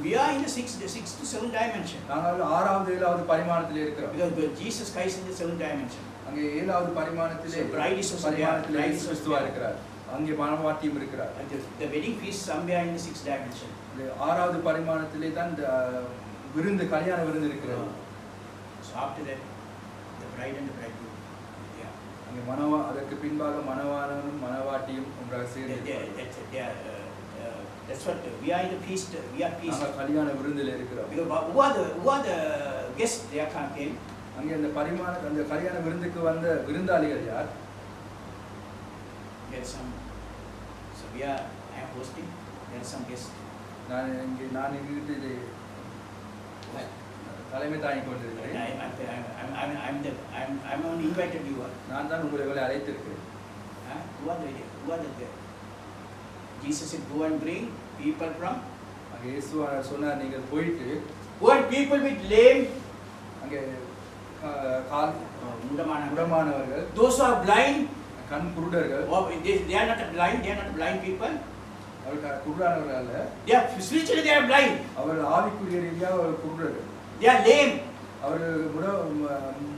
we are in the sixth to seventh dimension. நாங்கள் 6வது 7வது பரிமாணத்திலே இருக்கிறோம். Because Jesus Christ is in the seventh dimension. அங்கே 7வது பரிமாணத்திலே bride is also பரிமாணத்திலே there. இயேசு கிறிஸ்துவா இருக்கிறார். அங்கே மணவாட்டியும் இருக்கிறார். And the wedding feast somewhere in the sixth dimension. 6வது பரிமாணத்திலே தான் விருந்து கல்யாண விருந்து இருக்கிறது. So after that, the bride and the bridegroom. Yeah. அங்கே அதற்கு பின்பாக மணவாளனும் மணவாட்டியும் ஒன்றாக சேர்ந்து that's what we are in the feast. We are feast. நாங்கள் கல்யாண விருந்தில் இருக்கிறோம். Because who are the guests? They are came. அங்கே அந்த கல்யாண விருந்துக்கு வந்த விருந்தாளிகள் யார்? There are some. So I am hosting. There are some guests. நான் இங்கிருந்து இது தலைமை தாங்கிக் கொண்டிருக்கிறேன். I'm only invited you. நான் தான் உங்களை அழைத்திருக்கிறேன். Who are the Jesus said, go and bring people from. அங்கே இயேசு சொன்னார், நீங்கள் போயிட்டு Go and people with lame. அங்கே கால் முடமானவர்கள், those who are blind, கண் குருடர்கள். They are not blind. They are not blind people. அவர்கள் குருடானவர்கள் அல்ல. They are spiritually they are blind. அவர்கள் ஆவிக்குரிய ரீதியாக அவர்கள் குருடர்கள். They are lame. அவர்கள்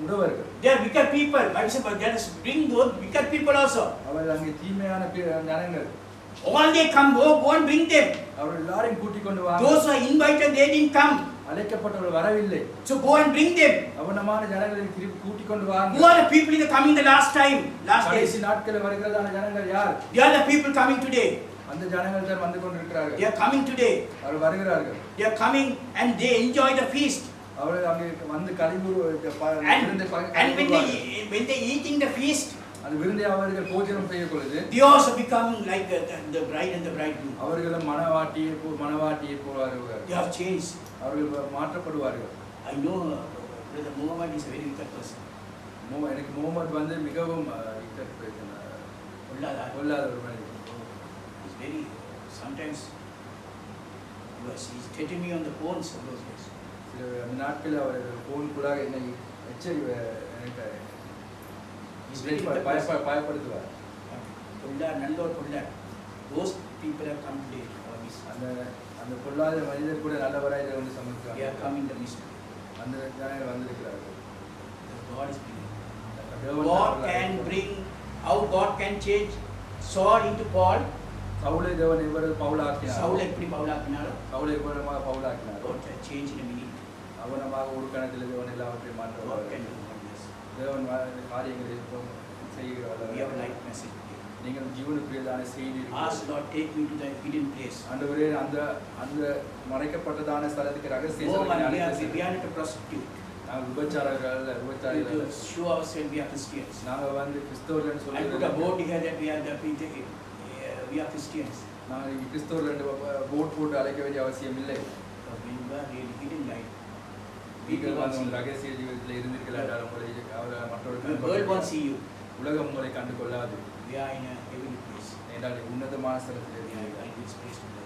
முடவர்கள். They are wicked people. Bible says, let us bring those wicked people also. அவர்கள் அங்கே தீமையான ஜனங்கள். All they come, go and bring them. அவர்கள் எல்லாரையும் கூட்டிக் கொண்டு வாங்க. Those who are invited, they didn't come. அழைக்கப்பட்டவர்கள் வரவில்லை. So go and bring them. அவனமான ஜனங்களை திருப்பி கூட்டிக் கொண்டு வாங்க. Who are the people that are coming the last days? கடைசி நாட்களில் வருகிறதான ஜனங்கள் யார்? They are the people coming today. அந்த ஜனங்கள் தான் வந்து கொண்டிருக்கிறார்கள். They are coming today. அவர்கள் வருகிறார்கள். They are coming and they enjoy the feast. அவர்கள் அங்கே வந்து கலிபுரு and when they eating the feast, அந்த விருந்தை அவர்கள் போஜனம் செய்யும் பொழுது they also become like the bride and the bridegroom. அவர்களும் மணவாட்டியை போவார்கள். They have changed. அவர்கள் மாற்றப்படுவார்கள். I know Brother Muhammad is a very wicked person. எனக்கு முகமது வந்து மிகவும் கொல்லாத ஒரு மனிதன். He's very sometimes he's threatening me on the phones of those days. அந்த நாட்களில் அவர் போனுக்குள்ளாக என்னை பயப்படுத்துவார். நல்லோர் கொள்ளார். Those people have come today. அந்த பொல்லாத மனிதர் கூட நல்லவராய் வந்து சமர்ப்பிக்கிறார். They are coming the mystery. அந்த ஜனங்கள் வந்திருக்கிறார்கள். God is bringing. God can bring. How God can change Saul into Paul. சவுலை தேவன் எவ்வாறு பவுலாக்கினார்? சவுலை எப்படி பவுலாக்கினாரோ சவுலை எவ்வாறு பவுலாக்கினார்? God can change in a minute. அவனமாக ஒரு கணத்தில் தேவன் எல்லாவற்றையும் மாற்றுவார். தேவன் காரியங்களை செய்கிறார். We have life message. நீங்கள் ஜீவனுக்குரியதான செய்தி. Ask Lord, take me to the hidden place. ஆண்டவரே அந்த மறைக்கப்பட்டதான ஸ்தலத்துக்கு ரகசியமாக we are not a prostitute. நாங்கள் விபச்சாரர்கள் show ourselves we are Christians. நாங்கள் வந்து கிறிஸ்தவர்கள் சொல்லி put a board here that we are Christians. நாங்கள் கிறிஸ்தவர்கள் போர்ட் போட்டு அழைக்க வேண்டிய அவசியம் இல்லை. We are really hidden life. நீங்கள் வந்து ரகசிய ஜீவிதத்தில் இருந்தீர்கள் என்றால் உங்களை மற்றவர்கள் world won't see you. உலகம் உங்களை கண்டு கொள்ளாது. We are in a heavenly place. என்றால் உன்னதமான ஸ்தலத்தில் I will space to the